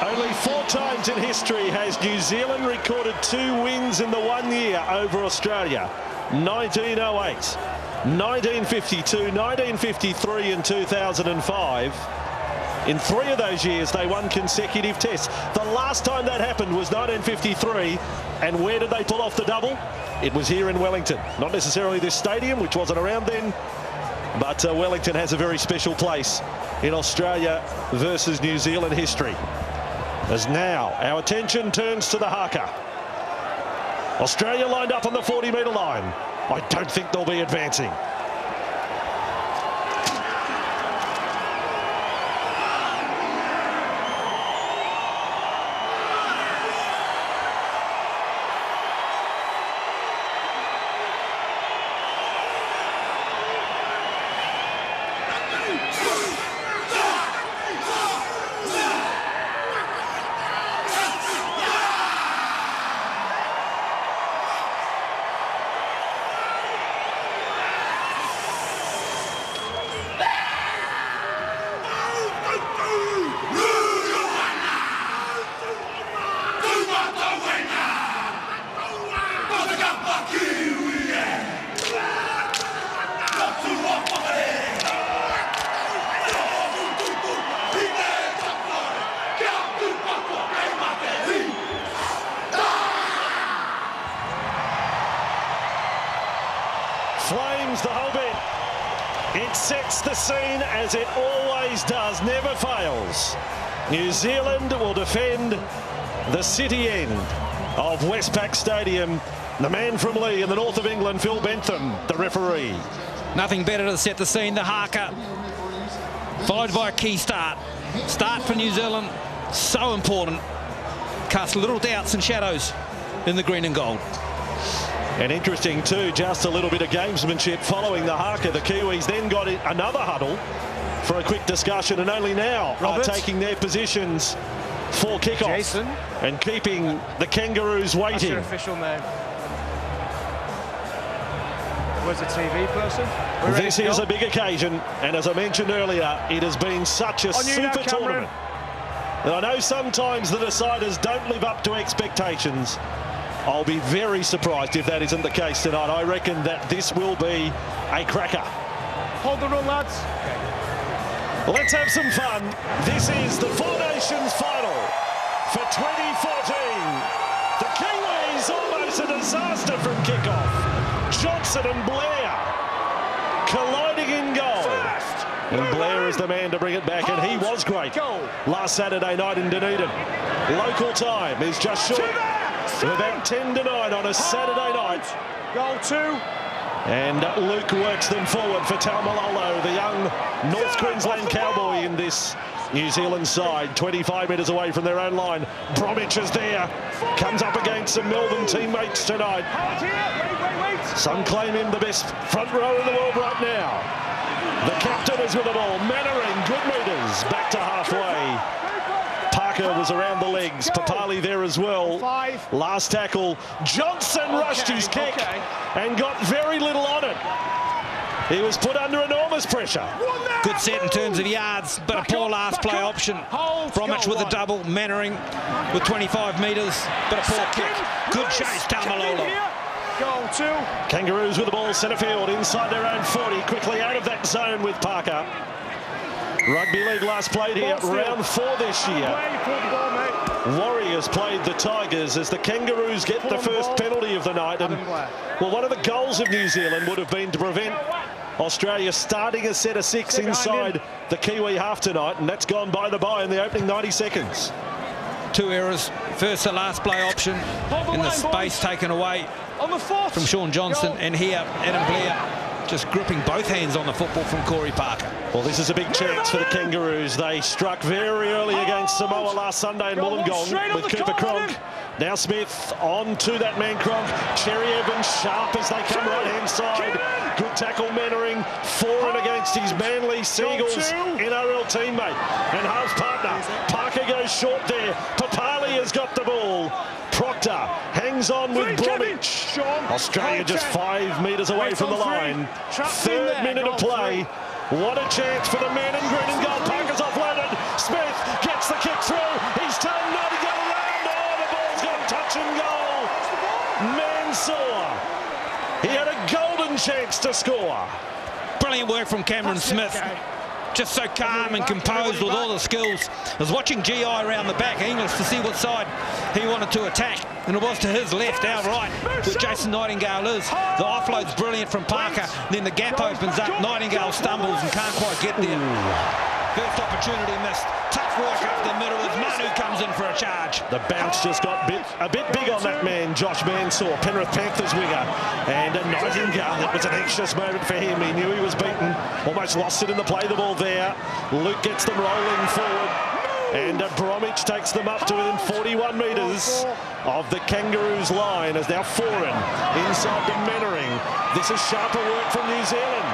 Only 4 times in history has New Zealand recorded 2 wins in the 1 year over Australia. 1908, 1952, 1953 and 2005. In 3 of those years, they won consecutive tests. The last time that happened was 1953. And where did they pull off the double? It was here in Wellington. Not necessarily this stadium, which wasn't around then, but Wellington has a very special place in Australia versus New Zealand history. As now our attention turns to the haka. Australia lined up on the 40-metre line. I don't think they'll be advancing. Flames the whole bit. It sets the scene as it always does, never fails. New Zealand will defend the city end of Westpac Stadium. The man from Lee in the north of England, Phil Bentham, the referee. Nothing better to set the scene. The haka, followed by a key start. Start for New Zealand, so important. Cast little doubts and shadows in the green and gold. And interesting too, just a little bit of gamesmanship following the haka. The Kiwis then got another huddle for a quick discussion, and only now are taking their positions for kickoff. Jason. And keeping the Kangaroos waiting. That's your official name. Where's the TV person? This is a big occasion, and as I mentioned earlier, it has been such a super tournament. And I know sometimes the deciders don't live up to expectations. I'll be very surprised if that isn't the case tonight. I reckon that this will be a cracker. Hold the run, lads. Let's have some fun. This is the Four Nations final for 2014. The Kiwis almost a disaster from kickoff. Johnson and Blair colliding in goal. And Blair is the man to bring it back, and he was great last Saturday night in Dunedin. Local time is just short of about 10 to 9 on a Saturday night. Goal 2. And Luke works them forward for Taumalolo, the young North Queensland cowboy in this New Zealand side. 25 metres away from their own line. Bromwich is there. Comes up against some Melbourne teammates tonight. Some claim him the best front row in the world right now. The captain is with the ball. Mannering, good metres. Back to halfway. Parker was around the legs. Papali there as well. Last tackle. Johnson rushed his kick and got very little on it. He was put under enormous pressure. Good set in terms of yards, but a poor last play option. Bromwich with a double. Mannering with 25 metres, but a poor kick. Good chase, Taumalolo. Goal 2. Kangaroos with the ball centre field inside their own 40. Quickly out of that zone with Parker. Rugby League last played here, round 4 this year. Warriors played the Tigers as the Kangaroos get the first penalty of the night. And, well, one of the goals of New Zealand would have been to prevent Australia starting a set of 6 inside the Kiwi half tonight, and that's gone by the by in the opening 90 seconds. 2 errors. First to last play option in the space taken away from Sean Johnson, and here Adam Blair just gripping both hands on the football from Corey Parker. Well, this is a big chance for the Kangaroos. They struck very early against Samoa last Sunday in Wollongong with Cooper Cronk. Now Smith on to that man Cronk. Cherry Evans sharp as they come right-hand side. Good tackle Mannering. For and against his Manly Seagulls NRL teammate and half partner. Parker goes short there. Papali has got the ball. Proctor hangs on with Bromwich. Australia just 5 metres away from the line. 3rd minute of play. What a chance for the man in green and gold. Parker's offloaded. Smith gets the kick through. He's turned. to score. Brilliant work from Cameron Smith. Just so calm and composed with all the skills. I was watching GI around the back, English, to see what side he wanted to attack. And it was to his left, our right, where Jason Nightingale is. The offload's brilliant from Parker. Then the gap opens up. Nightingale stumbles and can't quite get there. First opportunity missed. Tough work up the middle as Manu comes in for a charge. The bounce just got a bit big on that man, Josh Mansour, Penrith Panthers winger. And a Nightingale, it was an anxious moment for him. He knew he was beaten, almost lost it in the play the ball there. Luke gets them rolling forward. And Bromwich takes them up to within 41 metres of the Kangaroos line as now Foran inside to Mannering. This is sharper work from New Zealand.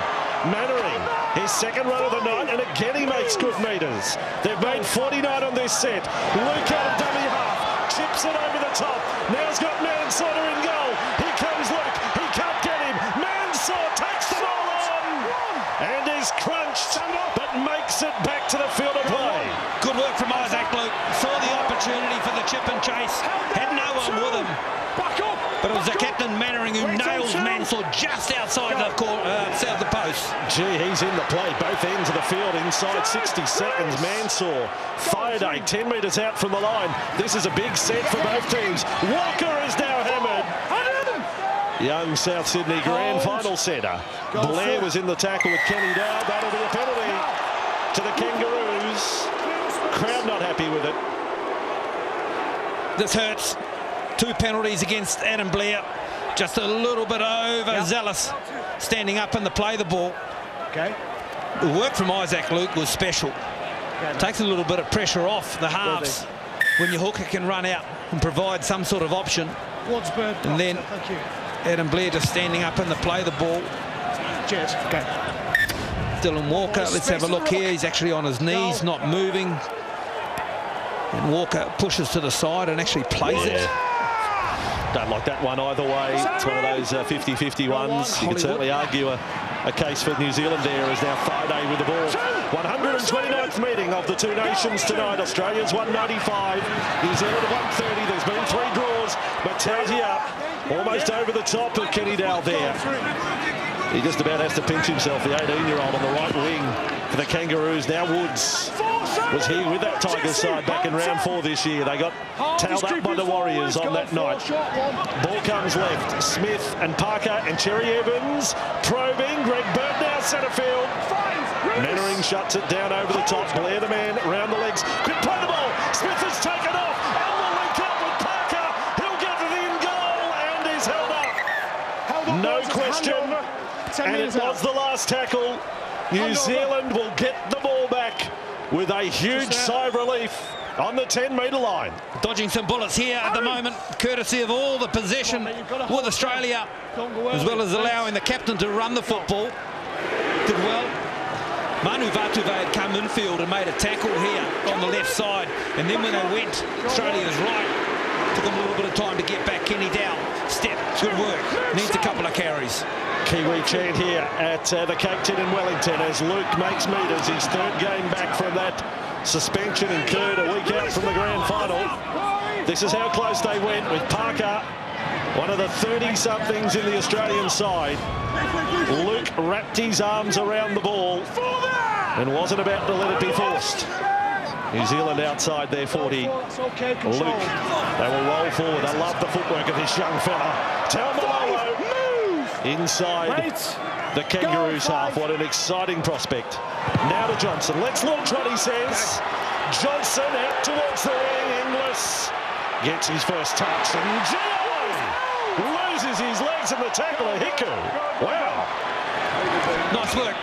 Mannering, his second run of the night, and again he makes good metres. They've made 49 on this set. Luke out of dummy half, chips it over the top. Now he's got Mansour in goal. Here comes Luke, he can't get him. Mansour takes the ball on and is crunched, but makes it back to the field of play. Good work from Isaac Luke. Saw the opportunity for the chip and chase. Had no one with him. But it was the captain Mannering who nails Mansour just outside the post. Gee, he's in the play, both ends of the field inside 60 seconds. Mansour, Fire 10 metres out from the line. This is a big set for both teams. Walker is now hammered. Young South Sydney grand final centre. Blair was in the tackle with Kenny Dow. That'll be a penalty to the Kangaroos. Crowd not happy with it. This hurts. 2 penalties against Adam Blair. Just a little bit overzealous standing up in the play the ball. Okay. The work from Isaac Luke was special. Takes a little bit of pressure off the halves when your hooker can run out and provide some sort of option. And then Adam Blair just standing up in the play the ball. Cheers. Okay. Dylan Walker, let's have a look here. He's actually on his knees, not moving. And Walker pushes to the side and actually plays it. Don't like that one either way. It's one of those 50-50 ones. You could certainly argue a case for New Zealand there as now Friday with the ball. 129th meeting of the two nations tonight. Australia's 195, New Zealand 130. There's been 3 draws. Matautia almost over the top of Kenny Dow there. He just about has to pinch himself, the 18-year-old on the right wing for the Kangaroos. Now Woods was here with that Tigers side back in round 4 this year. They got tailed up by the Warriors on that night. Ball comes left. Smith and Parker and Cherry Evans probing. Greg Bird now centre field. Mannering shuts it down over the top. Blair the man round the legs. Quick play the ball. Smith has taken off. And will link up with Parker. He'll get to the in goal and is held up. No question. And it was the last tackle. New Zealand will get the ball back with a huge sigh of relief on the 10-metre line. Dodging some bullets here at the moment, courtesy of all the possession with Australia, as well as allowing the captain to run the football. Did well. Manu Vatuvei had come infield and made a tackle here on the left side, and then when they went Australia's right, took them a little bit of time to get back. Kenny Dow, step, good work, needs a couple of carries. Kiwi chant here at the Cape Tin in Wellington as Luke makes metres, his 3rd game back from that suspension incurred a week out from the grand final. This is how close they went with Parker, one of the 30-somethings in the Australian side. Luke wrapped his arms around the ball and wasn't about to let it be forced. New Zealand outside their 40. Luke, they will roll forward. I love the footwork of this young fella. Taumalolo inside the Kangaroos half. What an exciting prospect. Now to Johnson. Let's launch what he says. Johnson out towards the wing. Inglis gets his first touch. And Gio loses his legs in the tackle of Hiku. Wow. Nice work.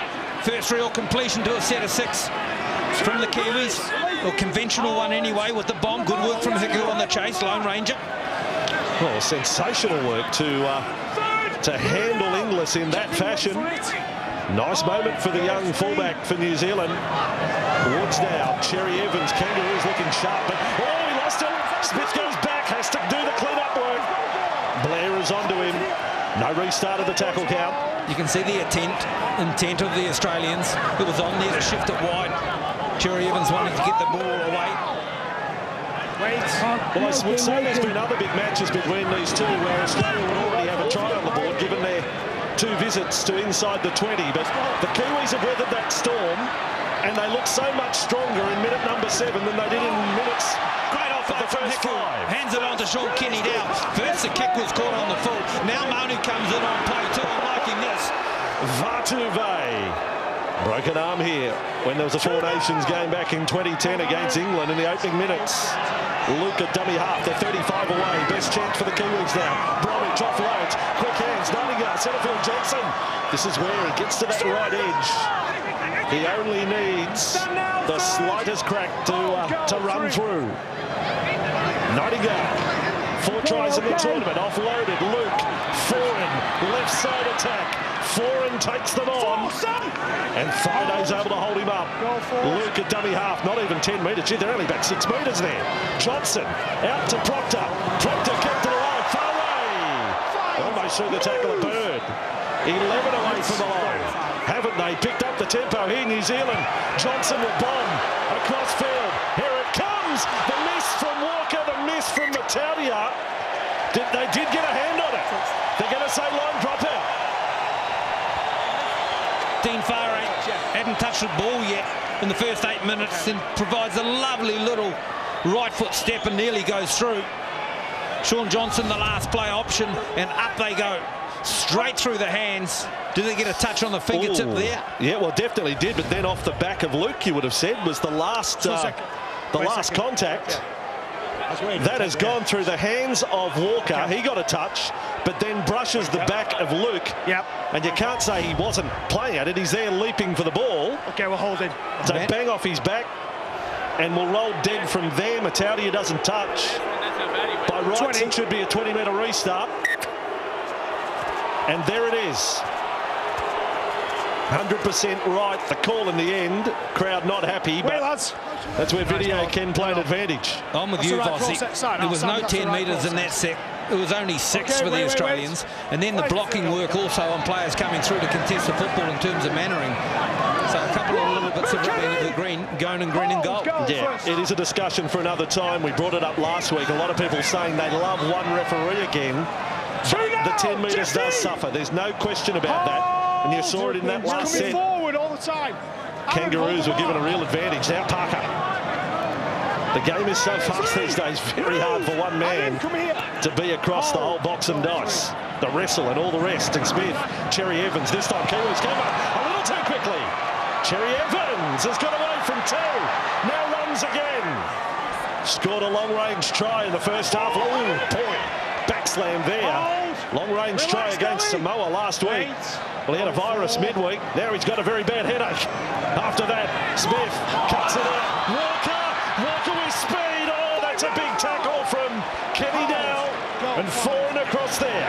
First real completion to a set of 6 from the Kiwis. A conventional one anyway with the bomb. Good work from Hiku on the chase. Lone Ranger. Well, sensational work to handle Inglis in that fashion. Nice moment for the young fullback for New Zealand. Woods now. Cherry Evans. Kangaroos looking sharp. But, oh, he lost it. Smith goes back. Has to do the clean-up work. Blair is onto him. No restart of the tackle count. You can see the intent of the Australians. It was on there to shift it wide. Cherry Evans wanting to get the ball away. Well, I would say there's been other big matches between these two where Australia would already have a try on the board given their 2 visits to inside the 20, but the Kiwis have weathered that storm, and they look so much stronger in minute number 7 than they did in minutes. Great off the first 5. Hands it on to Sean Kenny down. First the kick was caught on the full. Now Manu comes in on play too. I'm liking this. Vartuve. Broken arm here when there was a Four Nations game back in 2010 against England in the opening minutes. Luke at dummy half. They're 35 away. Best chance for the Kiwis now. Bromwich offloads. Quick hands. Nightingale. Centrefield Johnson. This is where he gets to that right edge. He only needs the slightest crack to run through. Nightingale. 4 tries in the tournament. Offloaded. Luke. Foreign. Left side attack. Foreign takes them on. And Friday's able to hold him up. Luke at dummy half. Not even 10 metres. Gee, they're only back 6 metres there. Johnson out to Proctor. Proctor kept it alive. Far almost through the tackle of Bird. 11 away from the line. Haven't they picked up the tempo here, New Zealand? Johnson will bomb across field. Here it comes. The miss from Walker, the miss from Matautia. They did get a hand on it. They're going to say line drop out. Dean Farah hadn't touched the ball yet in the first 8 minutes and provides a lovely little right foot step and nearly goes through. Sean Johnson, the last play option, and up they go. Straight through the hands. Did they get a touch on the fingertip there? Yeah, well, definitely did, but then off the back of Luke, you would have said, was the last contact. Yeah. That has gone through the hands of Walker. Okay. He got a touch, but then brushes the back of Luke. Yep. And you can't say he wasn't playing at it. He's there leaping for the ball. Okay, we're holding. So bang off his back, and will roll dead from there. Matautia doesn't touch. By rights, it should be a 20-metre restart. And there it is. 100% right. The call in the end. Crowd not happy, but that's where video can play an advantage. I'm with you, Vossi. There was no 10 metres in that set. It was only 6 for the Australians. And then the blocking work also on players coming through to contest the football in terms of mannering. So a couple of little bits of rubbing of the green, going and green and goal. Yeah, it is a discussion for another time. We brought it up last week. A lot of people saying they love one referee again. The 10 metres does suffer. There's no question about that. And you saw it in that last set. Forward all the time. Kangaroos were given a real advantage. Now Parker. The game is so fast these days, very hard for one man to be across the whole box and dice. The wrestle and all the rest. And Smith, Cherry Evans, this time Kiwis came up a little too quickly. Cherry Evans has got away from 2. Now runs again. Scored a long-range try in the first half. Oh, boy. Backslam there. Long-range try against Samoa last week. Well, he had a virus midweek. Now he's got a very bad headache. After that, Smith cuts it out. Walker with speed. Oh, that's a big tackle from Kenny Dow. And Foreign across there.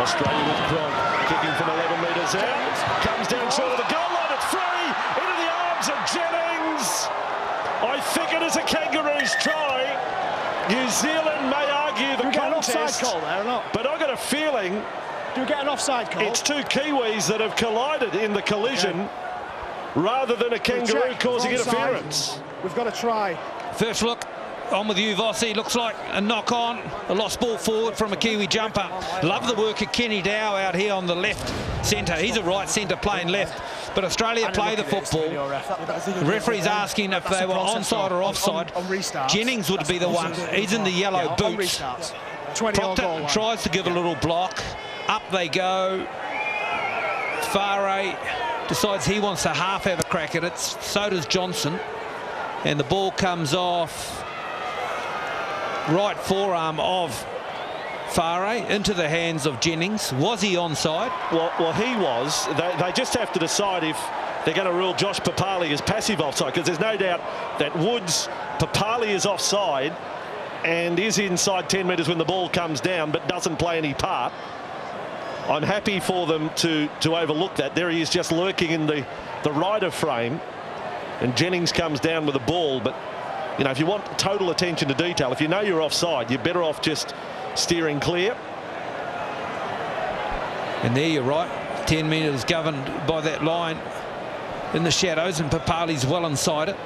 Australia with Cronk kicking from 11 metres out. Comes down short of the goal line. It's free. Into the arms of Jennings. I think it is a Kangaroos try. New Zealand may argue the contest. An offside call there or not? But I've got a feeling. Do we get an offside call? It's 2 Kiwis that have collided in the collision rather than a Kangaroo causing interference. We've got to try. First look, on with you, Vossi. Looks like a knock on. A lost ball forward from a Kiwi jumper. Love the work of Kenny Dow out here on the left centre. He's a right centre playing left. But Australia play the football. The referee's asking if they were onside or offside. Jennings would be the one. He's in the yellow boots. Proctor tries to give a little block. Up they go. Farah decides he wants to half have a crack at it. So does Johnson. And the ball comes off right forearm of Farah into the hands of Jennings. Was he onside? Well, he was. They just have to decide if they're going to rule Josh Papali as passive offside, because there's no doubt that Woods, Papali is offside and is inside 10 metres when the ball comes down, but doesn't play any part. I'm happy for them to overlook that. There he is, just lurking in the right of frame, and Jennings comes down with the ball. But you know, if you want total attention to detail, if you know you're offside, you're better off just steering clear. And there you're right, 10 metres governed by that line in the shadows, and Papali's well inside it.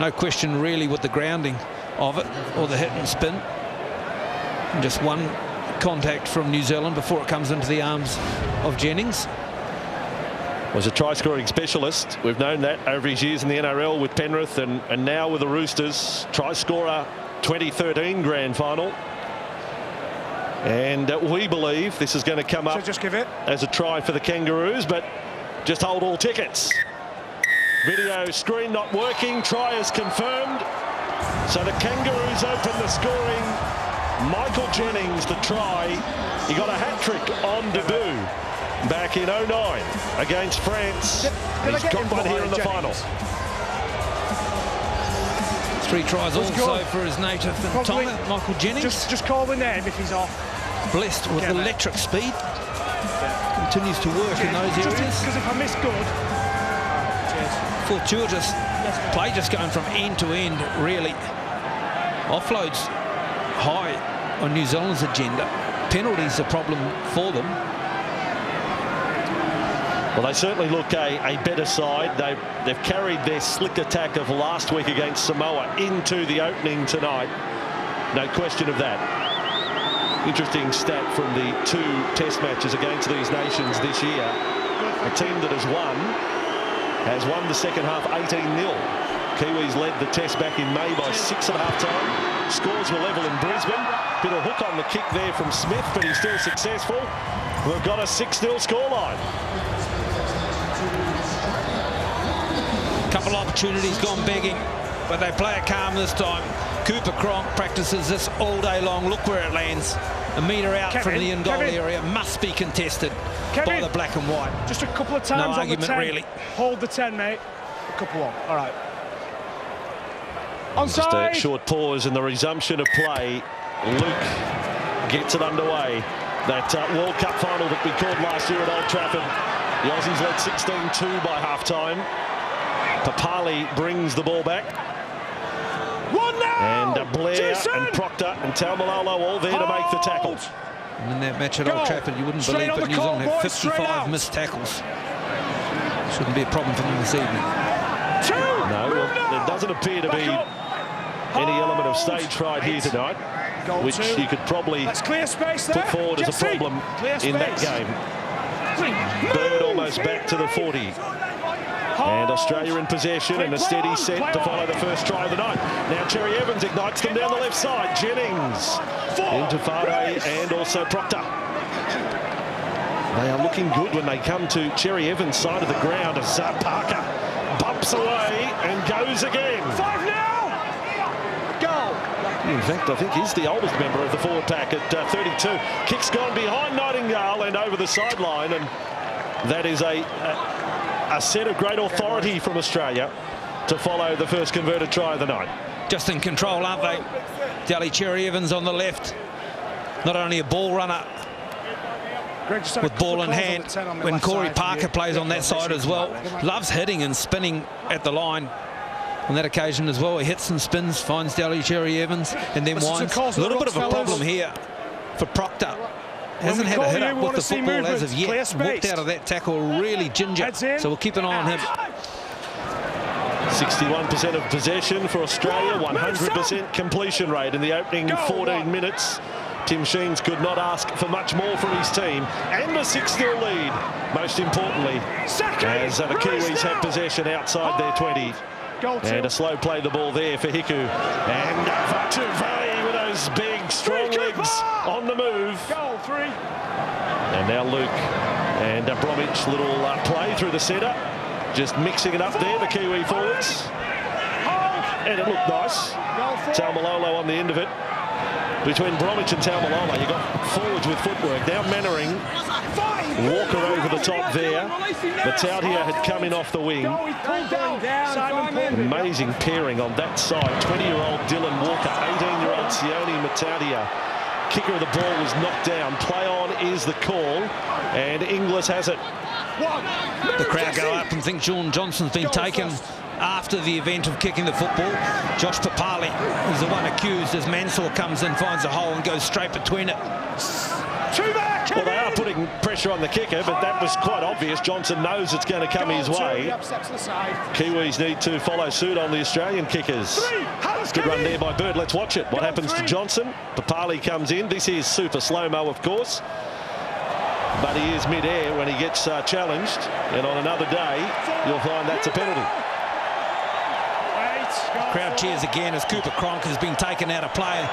No question really with the grounding of it or the hit and spin. And just one contact from New Zealand before it comes into the arms of Jennings. Was a try-scoring specialist. We've known that over his years in the NRL with Penrith and now with the Roosters. Try-scorer 2013 grand final. And we believe this is going to come up just give it as a try for the Kangaroos, but just hold all tickets. Video screen not working. Try is confirmed. So the Kangaroos open the scoring. Michael Jennings, the try. He got a hat-trick on debut back in 09 against France. He's got one here in the final. 3 tries also for his native tongue, Michael Jennings. Just call the name if he's off. Blessed with electric speed. Continues to work in those areas. Because if I miss good. Fortuitous play, just going from end to end, really. Offloads high on New Zealand's agenda. Penalties a problem for them. Well, they certainly look a better side. They've carried their slick attack of last week against Samoa into the opening tonight. No question of that. Interesting stat from the 2 test matches against these nations this year. A team that has won the second half 18-0. Kiwis led the test back in May by 6 at half-time. Scores were level in Brisbane. Bit of hook on the kick there from Smith, but he's still successful. We've got a 6-0 scoreline. Couple of opportunities gone begging, but they play it calm this time. Cooper Cronk practices this all day long. Look where it lands. A metre out from the in-goal area. Must be contested by the black and white. Just a couple of times no on argument, the 10. really. Hold the 10, mate. A couple on. All right. Onside. Just a short pause in the resumption of play. Luke gets it underway. That World Cup final that we called last year at Old Trafford. The Aussies led 16-2 by half-time. Papali brings the ball back. 1-0! And Blair Jason! and Proctor and Taumalolo all there to make the tackle. And in that match at Old Trafford, you wouldn't believe, but New Zealand have 55 missed tackles. Shouldn't be a problem for them this evening. No, well, there doesn't appear to be any element of stage fright here tonight, which you could probably put forward as a problem in that game. Bird almost back to the 40. And Australia in possession and a steady set to follow the first try of the night. Now Cherry Evans ignites them down the left side. Jennings into Fade and also Proctor. They are looking good when they come to Cherry Evans' side of the ground as Parker bumps away and goes again. 5-0! Goal! In fact, I think he's the oldest member of the forward pack at 32. Kick's gone behind Nightingale and over the sideline, and that is a set of great authority from Australia to follow the first converted try of the night. Just in control, aren't they? Dally Cherry Evans on the left. Not only a ball runner with ball in hand, when Corey Parker plays on that side as well. Loves hitting and spinning at the line on that occasion as well. He hits and spins, finds Dally Cherry Evans, and then winds. A little bit of a problem here for Proctor. Hasn't had a hit up with the football as of yet. Walked out of that tackle really ginger, so we'll keep an eye on him. 61% of possession for Australia, 100% completion rate in the opening 14 minutes. Tim Sheens could not ask for much more from his team, and a 6-0 lead, most importantly, as the Kiwis have possession outside their 20. And a slow play the ball there for Hiku. And Vatuvei with those big, strong legs on the move. Goal 3. And now Luke and Bromwich, little play through the centre. Just mixing it up there, the Kiwi forwards. And it looked nice. Taumalolo on the end of it. Between Bromwich and Taumalolo, you got forwards with footwork. Now Mannering, Walker over the top there. Matautia had come in off the wing. Amazing pairing on that side. 20-year-old Dylan Walker, 18-year-old Sione Matautia. Kicker of the ball was knocked down. Play on is the call, and Inglis has it. The crowd go up and think Sean Johnson's been taken after the event of kicking the football. Josh Papali is the one accused as Mansour comes in, finds a hole and goes straight between it. Well, they are putting pressure on the kicker, but that was quite obvious. Johnson knows it's going to come his way. Kiwis need to follow suit on the Australian kickers. Good run there by Bird. Let's watch it. What happens to Johnson? Papali comes in. This is super slow-mo, of course. But he is mid-air when he gets challenged. And on another day, you'll find that's a penalty. Crowd cheers again as Cooper Cronk has been taken out of play.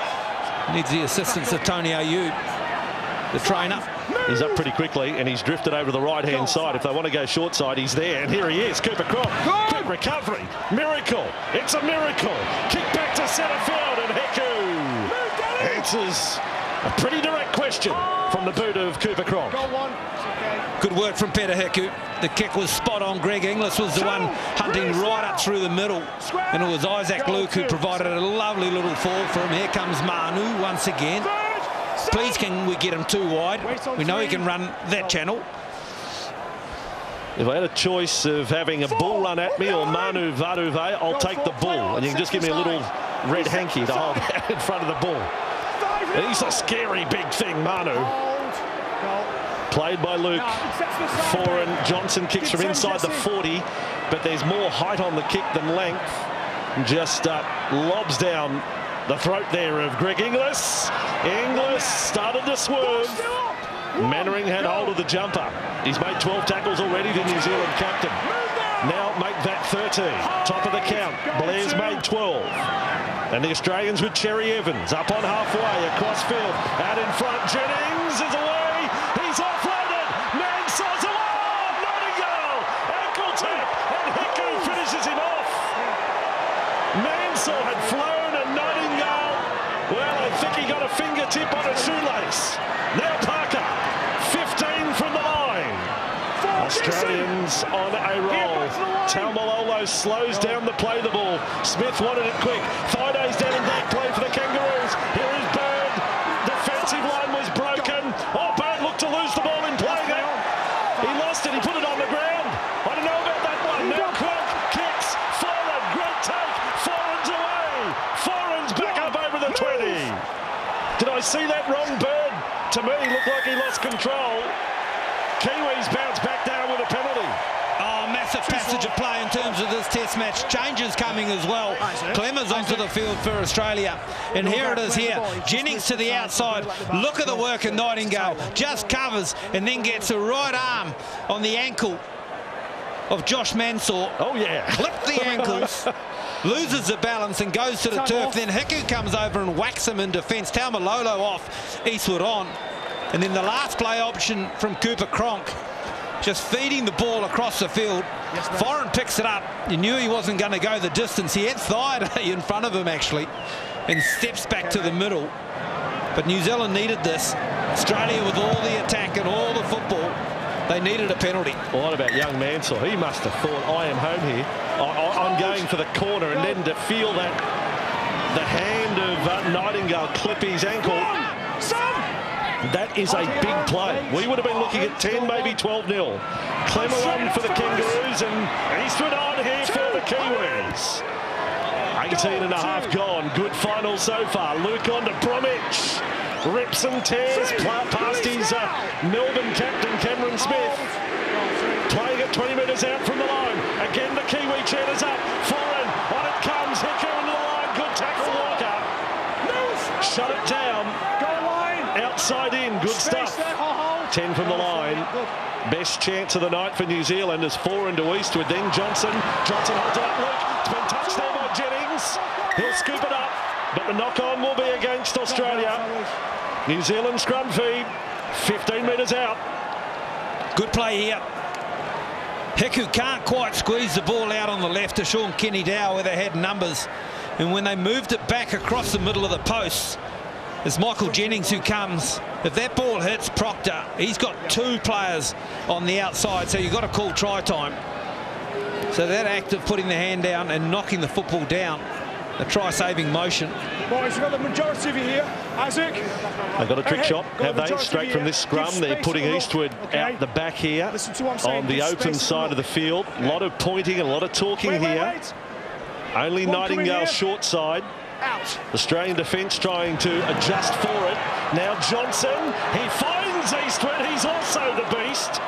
Needs the assistance of Tony Ayoub, the trainer. He's up pretty quickly and he's drifted over to the right-hand side. If they want to go short side, he's there. And here he is, Cooper Cronk. Quick recovery. Miracle. It's a miracle. Kick back to centre field and Heku answers a pretty direct question from the boot of Cooper Cronk. Good work from Peter Heku. The kick was spot on. Greg Inglis was the one hunting right up through the middle. And it was Isaac Luke who provided a lovely little fall for him. Here comes Manu once again. Please can we get him too wide? We know he can run that channel. If I had a choice of having a bull run at me or Manu Varuve, I'll take the bull. And you can just give me a little red hanky to hold out in front of the bull. And he's a scary big thing, Manu. Played by Luke. Foreign. Johnson kicks from inside the 40, but there's more height on the kick than length. Just lobs down the throat there of Greg Inglis. Inglis started to swerve. Mannering had hold of the jumper. He's made 12 tackles already, the New Zealand captain. Now make that 13. Top of the count. Blair's made 12. And the Australians with Cherry Evans up on halfway, across field, out in front. Jennings is away. He's offloaded. Mansell's alive. Nightingale. Ankle tap. And Heku finishes him off. Mansell had flown and Nightingale, well, I think he got a fingertip on a shoelace. Now Parker, 15 from the line. Australians on a roll. Taumalolo slows down the play the ball. Smith wanted it quick. Fide's down in back play for the Kangaroos. Here is Bird. Defensive line was broken. Oh, Bird looked to lose the ball in play there. He lost it. He put it on the ground. I don't know about that one. Now Cronk kicks forward. Great take. Foreign's away. Foreign's back up over the 20. Did I see that wrong, Bird? To me, looked like he lost control. Kiwis bounce back down with a penalty. Oh, massive passage of play in terms of this test match. Changes coming as well. Clemens onto the field for Australia. And here it is here. Jennings to the outside. Look at the work of Nightingale. Just covers and then gets a right arm on the ankle of Josh Mansour. Oh, yeah. Clipped the ankles. Loses the balance and goes to the turf. Then Heku comes over and whacks him in defence. Taumalolo off, Eastwood on. And then the last play option from Cooper Cronk, just feeding the ball across the field. Foreign picks it up. You knew he wasn't going to go the distance. He had Thaiday in front of him, actually, and steps back to the middle. But New Zealand needed this. Australia, with all the attack and all the football, they needed a penalty. Well, what about young Mansell? He must have thought, I am home here. I'm going for the corner, and then to feel that the hand of Nightingale clip his ankle. That is a big play. We would have been looking at 10, maybe 12-0. Clemmer on for the Kangaroos, and Eastwood on here for the Kiwis. 18 and a half gone. Good final so far. Luke on to Bromwich. Rips and tears past his Melbourne captain, Cameron Smith. Playing it 20 metres out from the line. Again, the Kiwi cheers up. Foreign. On it comes. Heku into the line. Good tackle, Walker. Shut it down. Outside in, good stuff. 10 from the line. Best chance of the night for New Zealand is Foreign to Eastwood. Then Johnson. Johnson holds it up. Luke. It's been touched there by Jennings. He'll scoop it up, but the knock-on will be against Australia. New Zealand scrum feed. 15 metres out. Good play here. Heku can't quite squeeze the ball out on the left to Sean Kenny-Dow where they had numbers. And when they moved it back across the middle of the posts, it's Michael Jennings who comes. If that ball hits Proctor, he's got two players on the outside, so you've got to call try time. So that act of putting the hand down and knocking the football down, a try-saving motion. Boys, you've got the majority of you here. Isaac. They've got a trick shot, have they? Straight from this scrum. They're putting Eastwood out the back here on the open side of the field. A lot of pointing and a lot of talking here. Only Nightingale short side. Out. Australian defence trying to adjust for it. Now Johnson, he finds runs eastward. He's also the beast.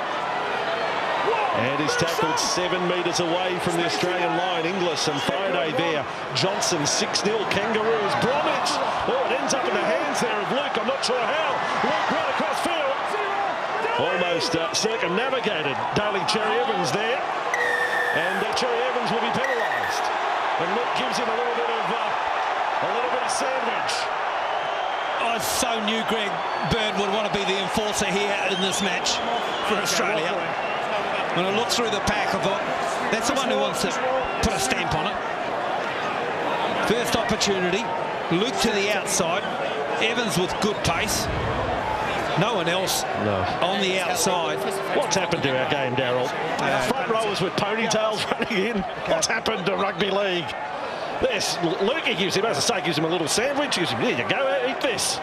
And he's tackled 7 metres away from the Australian line. Inglis and Friday there. Johnson 6-0 Kangaroos. Bromwich. Oh, it ends up in the hands there of Luke. I'm not sure how. Luke right across field. Almost circumnavigated Daly Cherry Evans there. And Cherry Evans will be penalised. And Luke gives him a little bit of sandwich. I so knew Greg Bird would want to be the enforcer here in this match for Australia. When I looked through the pack, I thought, that's the one who wants to put a stamp on it. First opportunity, Luke to the outside, Evans with good pace. No one else on the outside. What's happened to our game, Daryl? Front rowers with ponytails running in. What's happened to rugby league? This, Lukey gives him, as I say, gives him a little sandwich. Gives him, here you go, eat this.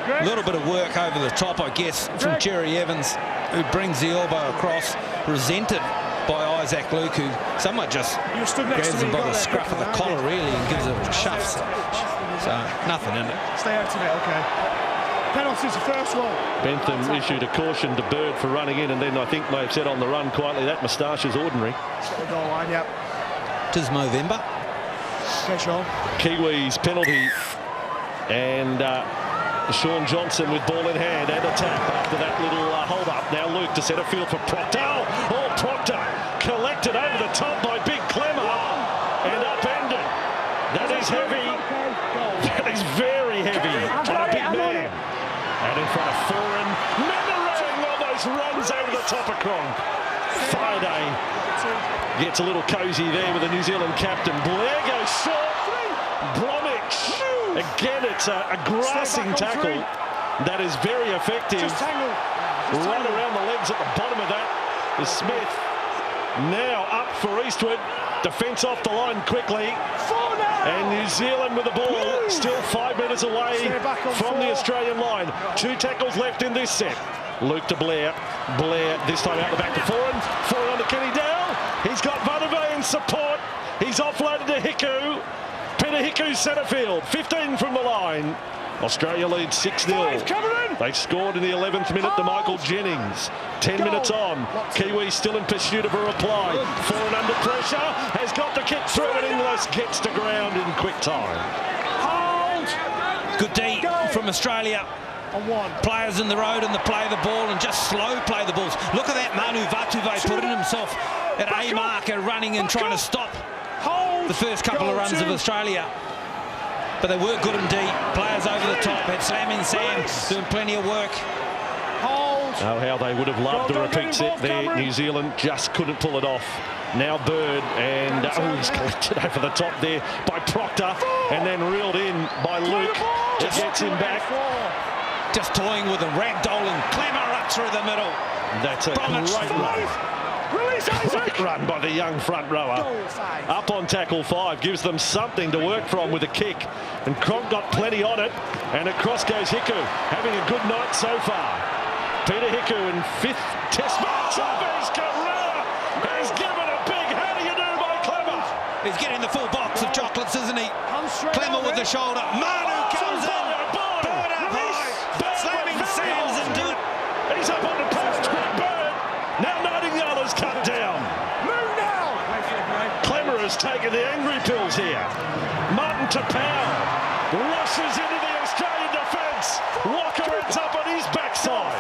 A little bit of work over the top, I guess, from Cherry Evans, who brings the elbow across, resented by Isaac Luke, who somewhat just grabs him by the scruff of the collar, really, and gives it a shove. So, nothing in it. Stay out of it, OK. Penalty's the first one. Bentham issued a caution to Bird for running in, and then I think may have said on the run quietly, that moustache is ordinary. It's got the goal line, yep. Tis Movember. Okay, Sean. Kiwis penalty, and Sean Johnson with ball in hand and a tap after that little hold-up. Now Luke to centre field for Proctor. Oh, Proctor collected over the top by Big Clemmer and upended. That is heavy. That is very heavy on a big man. And in front of Foran, Menorang almost runs over the top of Cronk. Friday gets a little cosy there with the New Zealand captain. Blair goes short. Bromwich. Again, it's a grassing tackle that is very effective. Right around the legs at the bottom of that is Smith. Now up for Eastwood. Defence off the line quickly. And New Zealand with the ball still 5 metres away from the Australian line. 2 tackles left in this set. Luke to Blair. Blair this time out the back to Foran. Foran on to Kenny Dow. He's got Vanderveen in support. He's offloaded to Hiku. Peter Hiku centre field. 15 from the line. Australia leads 6-0. They scored in the 11th minute to Michael Jennings. 10 minutes on. Kiwis still in pursuit of a reply. Foran under pressure. Has got the kick through and Inglis gets to ground in quick time. Good D from Australia. Players in the road and the play the ball and just slow play the balls. Look at that Manu Vatuve putting himself at A marker, running and trying to stop the first couple of runs of Australia. But they were good indeed. Players over the top. Had Slamming Sam doing plenty of work. Oh, how they would have loved a repeat set there. New Zealand just couldn't pull it off. Now Bird, and he's collected over the top there by Proctor, and then reeled in by Luke. It gets him back. Just toying with a ragdolling Clemmer up through the middle. That's a great run by the young front rower. Up on tackle 5, gives them something to work from with a kick. And Cronk got plenty on it. And across goes Hiku, having a good night so far. Peter Hiku in 5th test match of his career. He's given a big how do you do by Clemmer. He's getting the full box of chocolates, isn't he? Clemmer with the shoulder. Manu comes in. Bird up high. Slamming Sam's into it. He's up on the post. Bird. Now Nightingale is cut down. Move now. Clemmer has taken the angry pills here. Martin Tapau rushes into the Australian defence. Walker ends up on his backside.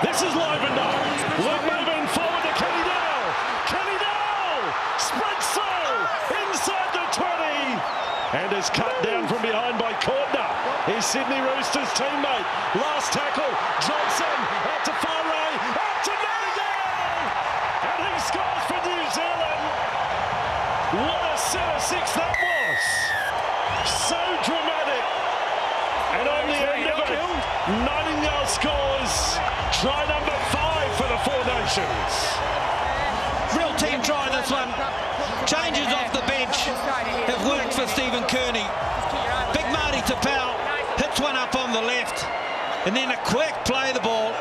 This is livened up. Luke moving forward to Kenny Dow. Kenny Dow spreads through inside the 20 and is cut down from behind by Cordner. He's Sydney Roosters' teammate. Last tackle. Johnson out to Faray. Out to Nightingale. And he scores for New Zealand. What a set of 6 that was. So dramatic. And on the end of it, Nightingale scores try number 5 for the Four Nations. Real team try this one. Changes off the bench have worked for Stephen Kearney. Big Marty Tapau hits one up on the left. And then a quick play the ball.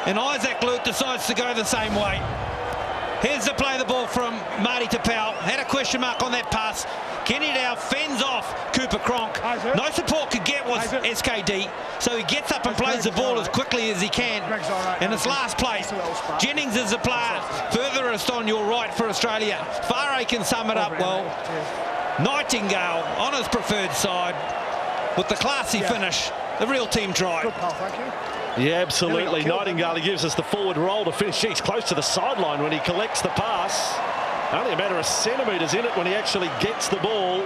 And Isaac Luke decides to go the same way. Here's to play the ball from Marty Tapau. Had a question mark on that pass. Kenny Dow fends off Cooper Cronk. No support could get with SKD, so he gets up and plays the ball as quickly as he can. And it's last place. Jennings is the player furthest on your right for Australia. Farah can sum it up well. Nightingale on his preferred side with the classy finish. The real team try. Good pal, thank you. Yeah, absolutely. Nightingale, he gives us the forward roll to finish. He's close to the sideline when he collects the pass. Only a matter of centimetres in it when he actually gets the ball.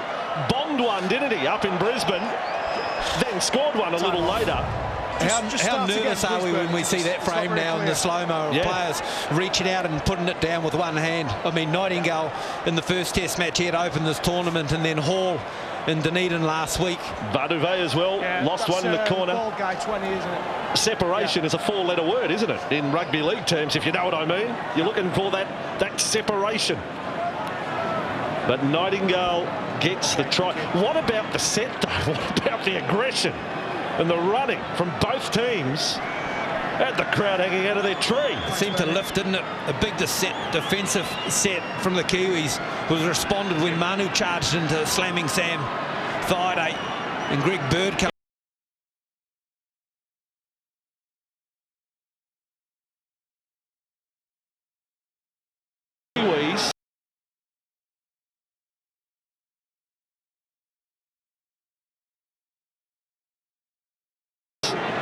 Bombed one, didn't he, up in Brisbane. Then scored one a little later. How nervous are we when we see that frame now in the slow-mo of players reaching out and putting it down with one hand? I mean, Nightingale in the first test match, he had opened this tournament, and then Hall in Dunedin last week. Baduve as well, lost one in the corner. Ball guy 20, isn't it? Separation is a four-letter word, isn't it, in rugby league terms, if you know what I mean. You're looking for that separation. But Nightingale gets the try. What about the set, though? What about the aggression and the running from both teams? And the crowd hanging out of their tree. It seemed to lift, didn't it? A big defensive set from the Kiwis was responded when Manu charged into slamming Sam Thaiday and Greg Bird came. Kiwis.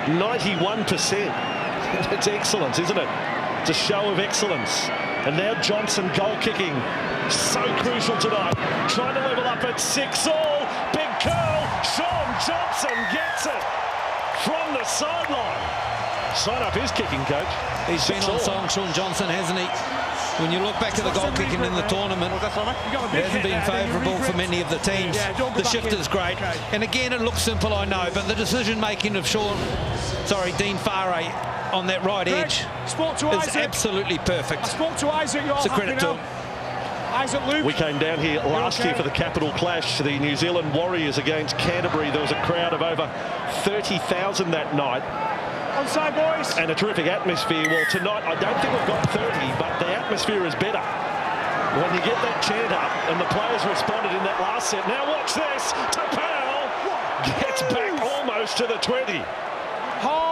%91%. It's excellence, isn't it? It's a show of excellence. And now Johnson goal kicking. So crucial tonight. Trying to level up at 6-all. Big curl. Sean Johnson gets it from the sideline. Sign up his kicking coach. He's been on song, Sean Johnson, hasn't he? When you look back at the goal kicking in the tournament, it hasn't been favourable for many of the teams. The shift is great. And again, it looks simple, I know, but the decision-making of Dean Farah on that right edge is absolutely perfect. It's a credit to him. Isaac Luke. We came down here last year for the Capital Clash, the New Zealand Warriors against Canterbury. There was a crowd of over 30,000 that night. Onside, boys. And a terrific atmosphere. Well, tonight, I don't think we've got 30, but the atmosphere is better when you get that chant up, and the players responded in that last set. Now watch this. Tapau gets back almost to the 20.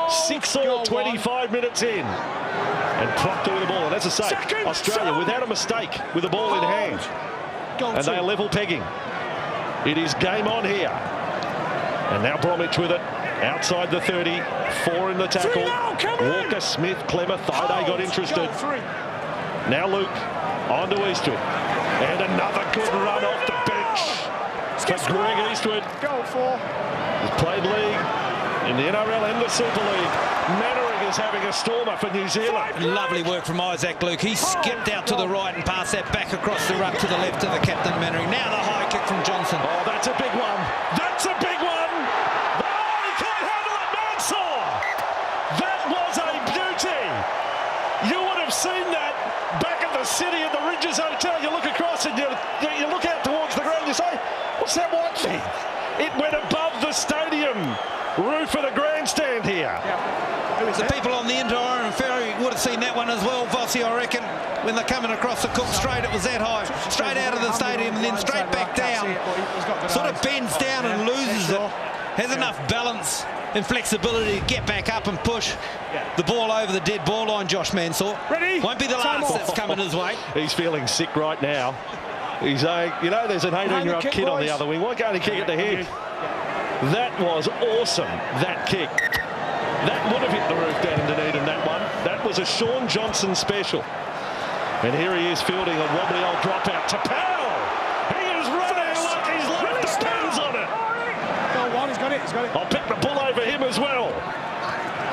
6-all, 25 minutes in. And Proctor with the ball. And as I say, Australia without a mistake with the ball in hand. And they are level pegging. It is game on here. And now Bromwich with it. Outside the 30. 4 in the tackle. Walker, Smith, Clemmer, Thaiday got interested. Now Luke on to Eastwood. And another good run off the bench for Greg Eastwood. He's played league in the NRL and the Super League. Mannering is having a stormer for New Zealand. Lovely work from Isaac Luke. He skipped out to the right and passed that back across the ruck to the left to the captain Mannering. Now the high kick from Johnson. Oh, that's a big one. That's a big one. Oh, he can't handle it, Mansour. That was a beauty. You would have seen that back at the City at the Ridges Hotel. You look across and you look out towards the ground and you say, what's that white thing? It went above the stadium roof of the grandstand here. The people on the Inter-Iron Ferry would have seen that one as well, Vossi, I reckon. When they're coming across the Cook Strait, it was that high. Straight out of the stadium and then straight back down. Sort of bends down and loses it. Has enough balance and flexibility to get back up and push the ball over the dead ball line, Josh Mansour. Won't be the last that's coming his way. He's feeling sick right now. He's saying, you know, there's an 18-year-old kid on the other wing. Why can't he kick it to him? That was awesome, that kick. That would have hit the roof down in Dunedin, that one. That was a Sean Johnson special. And here he is fielding a wobbly old dropout. Tapau! He is running like he's left the spins on it. Go on, he's got it. I'll pick the bull over him as well.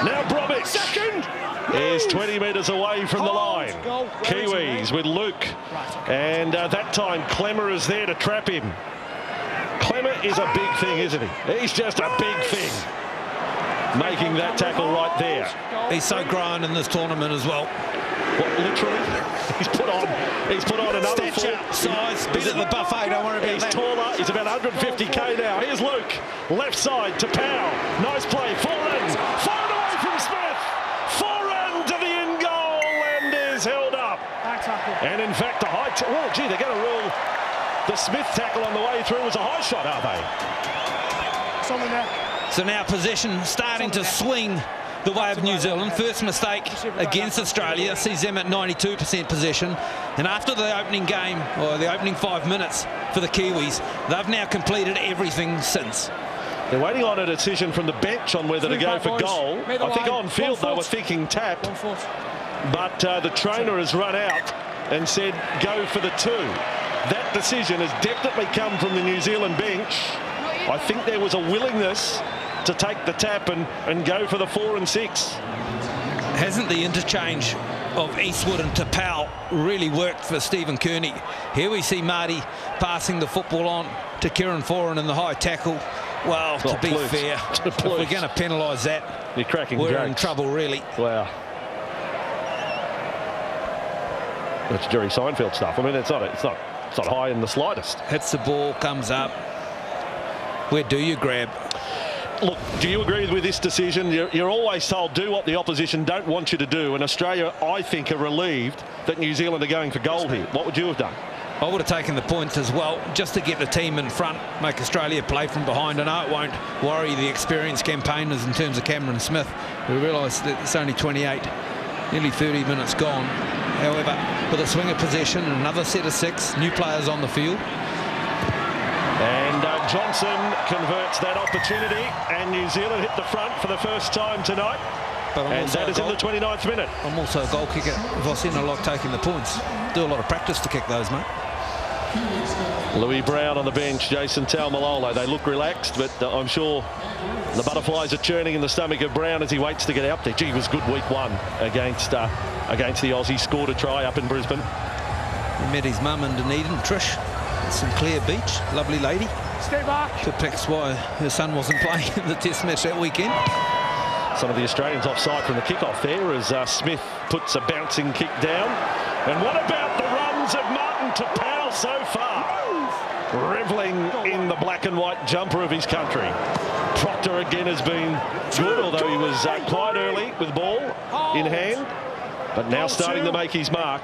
Now Bromwich. Second. Is 20 metres away from the line. Kiwis with Luke. And that time Clemmer is there to trap him. Clemmer is a big thing, isn't he? He's just a big thing. Making that tackle right there. He's so grown in this tournament as well. What, literally? He's put on another stature, size, bit at the buffet, don't worry about that. He's taller, he's about 150k now. Here's Luke, left side to Powell. Nice play, forward away from Smith. Forehand to the in goal and is held up. And in fact, the high... Well, gee, they're going to rule the Smith tackle on the way through as a high shot, are they? It's on the net. So now possession starting to swing the way of New Zealand. First mistake against Australia sees them at 92% possession. And after the opening game, or the opening 5 minutes for the Kiwis, they've now completed everything since. They're waiting on a decision from the bench on whether to go for goal. I think on field they were thinking tap, but the trainer has run out and said go for the 2. That decision has definitely come from the New Zealand bench. I think there was a willingness to take the tap and go for the 4 and 6. Hasn't the interchange of Eastwood and Tapau really worked for Stephen Kearney? Here we see Marty passing the football on to Kieran Foran in the high tackle. Well, to be fair, if we're going to penalise that, you're cracking we're jokes. in trouble, really. Wow. That's Jerry Seinfeld stuff. I mean, it's not high in the slightest. Hits the ball, comes up. Where do you grab? Look, do you agree with this decision? You're always told do what the opposition don't want you to do, and Australia, I think, are relieved that New Zealand are going for goal here. What would you have done? I would have taken the points as well, just to get the team in front, make Australia play from behind. I know it won't worry the experienced campaigners in terms of Cameron Smith. We realise that it's only 28, nearly 30 minutes gone. However, with a swing of possession and another set of 6, new players on the field. And Johnson converts that opportunity, and New Zealand hit the front for the first time tonight. And that is in the 29th minute. I'm also a goal kicker. If I seen I like taking the points, do a lot of practice to kick those, mate. Louis Brown on the bench, Jason Taumalolo. They look relaxed, but I'm sure the butterflies are churning in the stomach of Brown as he waits to get out there. Gee, it was good week 1 against the Aussies. Scored a try up in Brisbane. He met his mum in Dunedin, Trish, at Sinclair Beach. Lovely lady. Stay back. Perplexed why her son wasn't playing in the Test match that weekend. Some of the Australians offside from the kickoff there as Smith puts a bouncing kick down. And what about the runs of Martin Tapau so far? Reveling in the black and white jumper of his country. Proctor again has been good, although he was quite early with ball in hand. But now starting to make his mark.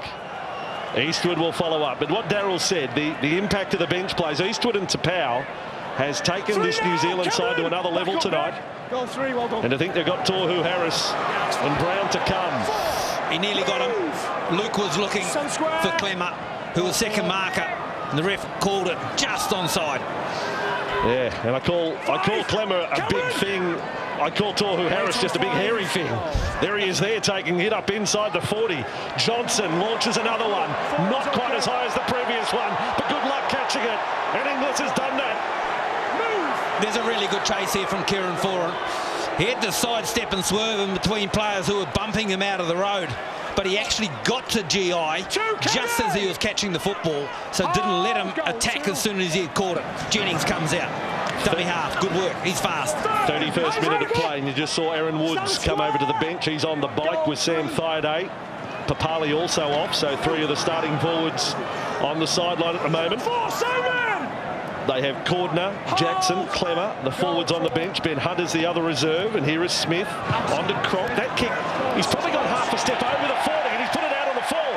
Eastwood will follow up. But what Darryl said, the impact of the bench plays, Eastwood and Tapau has taken this New Zealand side to another level tonight. Goal 3, well done. And I think they've got Tohu Harris and Brown to come. He nearly got him. Luke was looking for Clemmer, who was second marker, and the ref called it just onside. Yeah, and I call Clemmer a big thing. I call Tohu Harris just a big hairy thing. There he is there, taking it up inside the 40. Johnson launches another one. Not quite as high as the previous one, but good luck catching it. And Inglis has done that. There's a really good chase here from Kieran Foran. He had to sidestep and swerve in between players who were bumping him out of the road. But he actually got to GI just as he was catching the football, so didn't let him attack as soon as he had caught it. Jennings comes out. Dummy half, good work, he's fast. 31st minute of play, and you just saw Aaron Woods come over to the bench. He's on the bike with Sam Thaiday. Papali also off, so 3 of the starting forwards on the sideline at the moment. They have Cordner, Jackson, Clemmer, the forwards on the bench. Ben Hunter's the other reserve, and here is Smith on to Cronk. That kick, he's probably got half a step over the 40, and he's put it out on the full.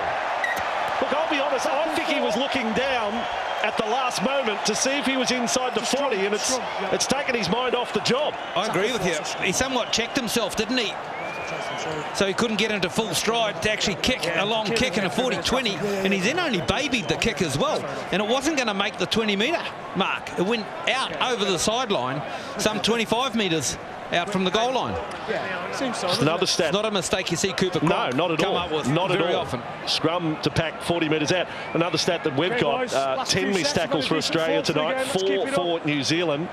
Look, I'll be honest, I think he was looking down at the last moment to see if he was inside the 40, and it's taken his mind off the job. I agree with you. He somewhat checked himself, didn't he? So he couldn't get into full stride to actually kick a long kick in a 40-20, and he then only babied the kick as well, and it wasn't going to make the 20-metre mark. It went out over the sideline, some 25 metres out from the goal line. Just another stat. It's not a mistake you see Cooper Cronk not at come all. up with not very at all. often. Scrum to pack 40 metres out. Another stat that we've got, 10 missed tackles for Australia tonight, 4 for New Zealand.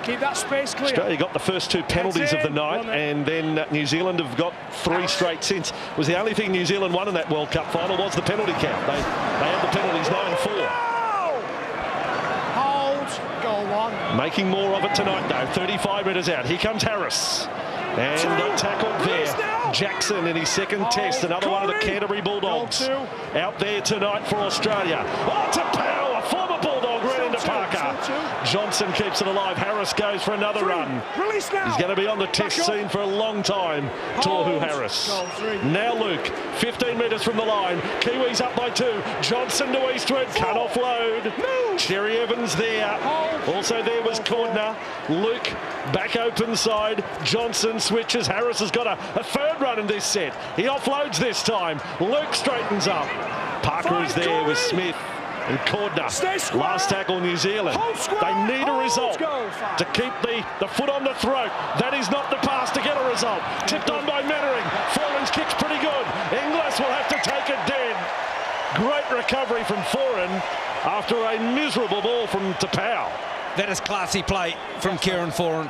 Keep that space clear. Australia got the first 2 penalties of the night, and then New Zealand have got 3 straight since. It was the only thing New Zealand won in that World Cup final was the penalty count. They had the penalties 9-4. Hold. Goal 1. Making more of it tonight, though. 35 metres out. Here comes Harris. And tackled there. Jackson in his second test. Another one of the Canterbury Bulldogs. Out there tonight for Australia. Oh, Tapau, a former Bulldog, ran into Parker. Johnson keeps it alive. Harris goes for another run. Release now. He's going to be on the test scene for a long time. Tohu Harris. Now Luke, 15 metres from the line. Kiwis up by 2. Johnson to Eastwood. Can't offload. Cherry Evans there. Also there was Cordner. Luke back open side. Johnson switches. Harris has got a third run in this set. He offloads this time. Luke straightens up. Parker is there with Smith. And Cordner, last tackle New Zealand. They need a result to keep the foot on the throat. That is not the pass to get a result. Tipped on by Mannering. Foran's kick's pretty good. Inglis will have to take it dead. Great recovery from Foran after a miserable ball from Tapau. That is classy play from Kieran Foran.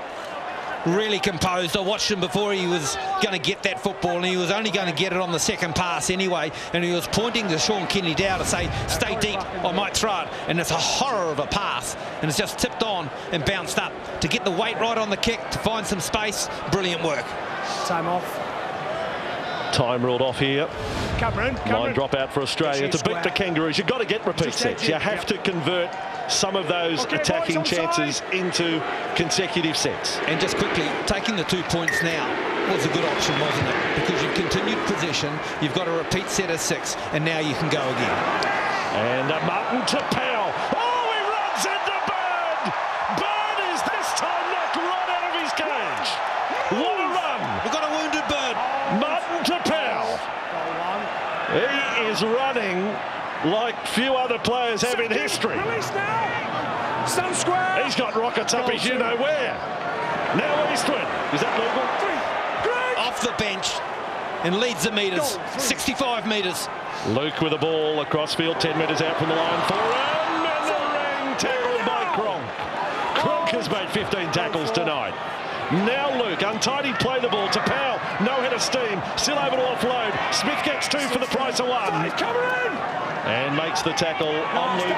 Really composed. I watched him before he was going to get that football, and he was only going to get it on the second pass anyway, and he was pointing to Sean Kenny-Dow to say, stay deep, I might throw it, and it's a horror of a pass, and it's just tipped on and bounced up. To get the weight right on the kick, to find some space, brilliant work. Time off. Time ruled off here. Cameron. Line drop out for Australia. To beat the Kangaroos, you've got to get repeat sets. You have to convert some of those attacking chances into consecutive sets. And just quickly, taking the 2 points now was a good option, wasn't it? Because you've continued possession, you've got a repeat set of 6, and now you can go again. And Martin Tapau. Oh, he runs into Bird! Bird is this time knocked right out of his cage. What a run! We've got a wounded Bird. Martin Tapau. He is running like few other players have in history. Release now. Stand square. He's got rockets up his you-know-where. Now Eastwood. Is that legal? Off the bench and leads the metres. 65 metres. Luke with the ball across field, 10 metres out from the line. Foran, Mannering, tackled by Cronk. Cronk has made 15 tackles tonight. Now Luke, untidy play the ball to Powell. No head of steam, still able to offload. Smith gets 2 for the price of 1. And makes the tackle on Luke.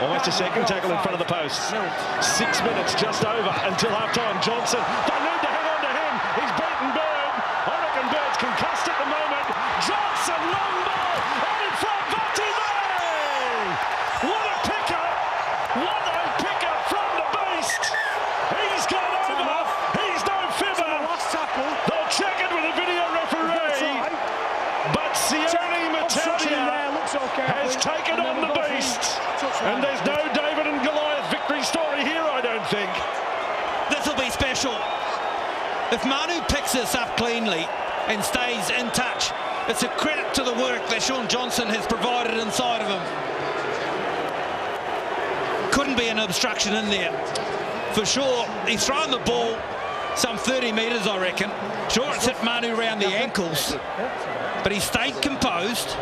Almost a second tackle in front of the posts. 6 minutes just over until half-time. Johnson, they need to hang on to him. He's beaten Bird. I reckon Bird's concussed at the moment. Johnson, long ball, out in front, Vatuvei! What a pickup! What a pickup from the beast! He's gone over. He's no fibber. They'll check it with a video referee. But Sione Matautia has taken on the beast. And there's no David and Goliath victory story here, I don't think. This will be special. If Manu picks this up cleanly and stays in touch, it's a credit to the work that Sean Johnson has provided inside of him. Couldn't be an obstruction in there. For sure, he's thrown the ball some 30 metres, I reckon. Sure, it's hit Manu around the ankles, but he stayed composed.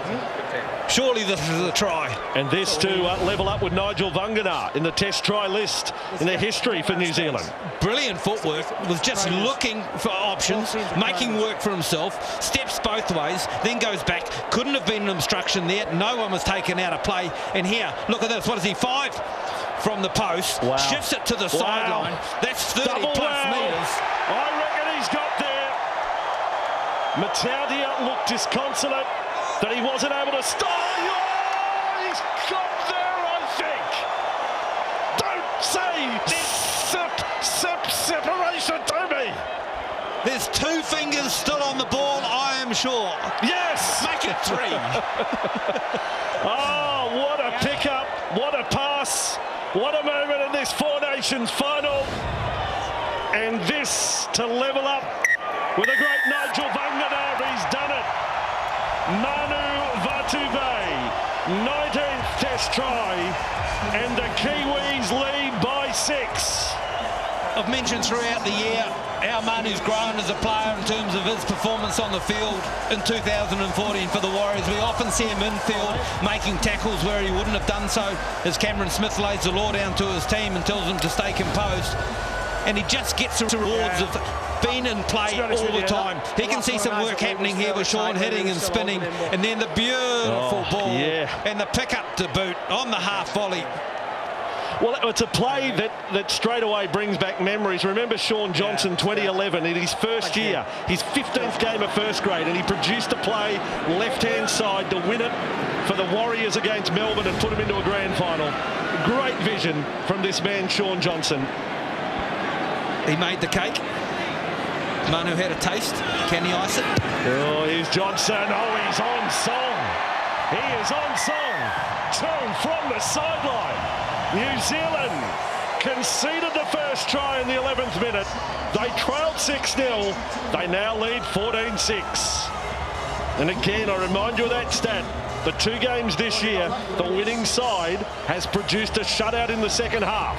Surely this is a try. And this to level up with Nigel Vunganar in the test try list in their history for New Zealand. Brilliant footwork, was just looking for options, making work for himself, steps both ways, then goes back. Couldn't have been an obstruction there. No one was taken out of play. And here, look at this, what is he, 5 from the post, shifts it to the sideline. That's 30 plus metres. I reckon he's got there. Matautia looked disconsolate that he wasn't able to stop. Oh, he's got there, I think. Don't say separation to me. There's 2 fingers still on the ball, I am sure. Yes. Make it 3. Oh, what a pickup. What a pass. What a moment in this Four Nations final. And this to level up with a great Nigel Vunganar. He's done it. Manu Vatuvei, 19th test try, and the Kiwis lead by 6. I've mentioned throughout the year how Manu's grown as a player in terms of his performance on the field in 2014 for the Warriors. We often see him infield making tackles where he wouldn't have done so, as Cameron Smith lays the law down to his team and tells him to stay composed. And he just gets the rewards of being in play all the time. He can see some work happening here with Sean hitting and spinning, and then the beautiful ball and the pick-up to boot on the half volley. Well, it's a play that straight away brings back memories. Remember Sean Johnson, 2011, in his first year, his 15th game of first grade, and he produced a play left-hand side to win it for the Warriors against Melbourne and put him into a grand final. Great vision from this man, Shaun Johnson. He made the cake. Manu had a taste. Can he ice it? Oh, here's Johnson. Oh, he's on song. He is on song. Two from the sideline. New Zealand conceded the first try in the 11th minute. They trailed 6-0. They now lead 14-6. And again, I remind you of that stat. The 2 games this year, the winning side has produced a shutout in the second half.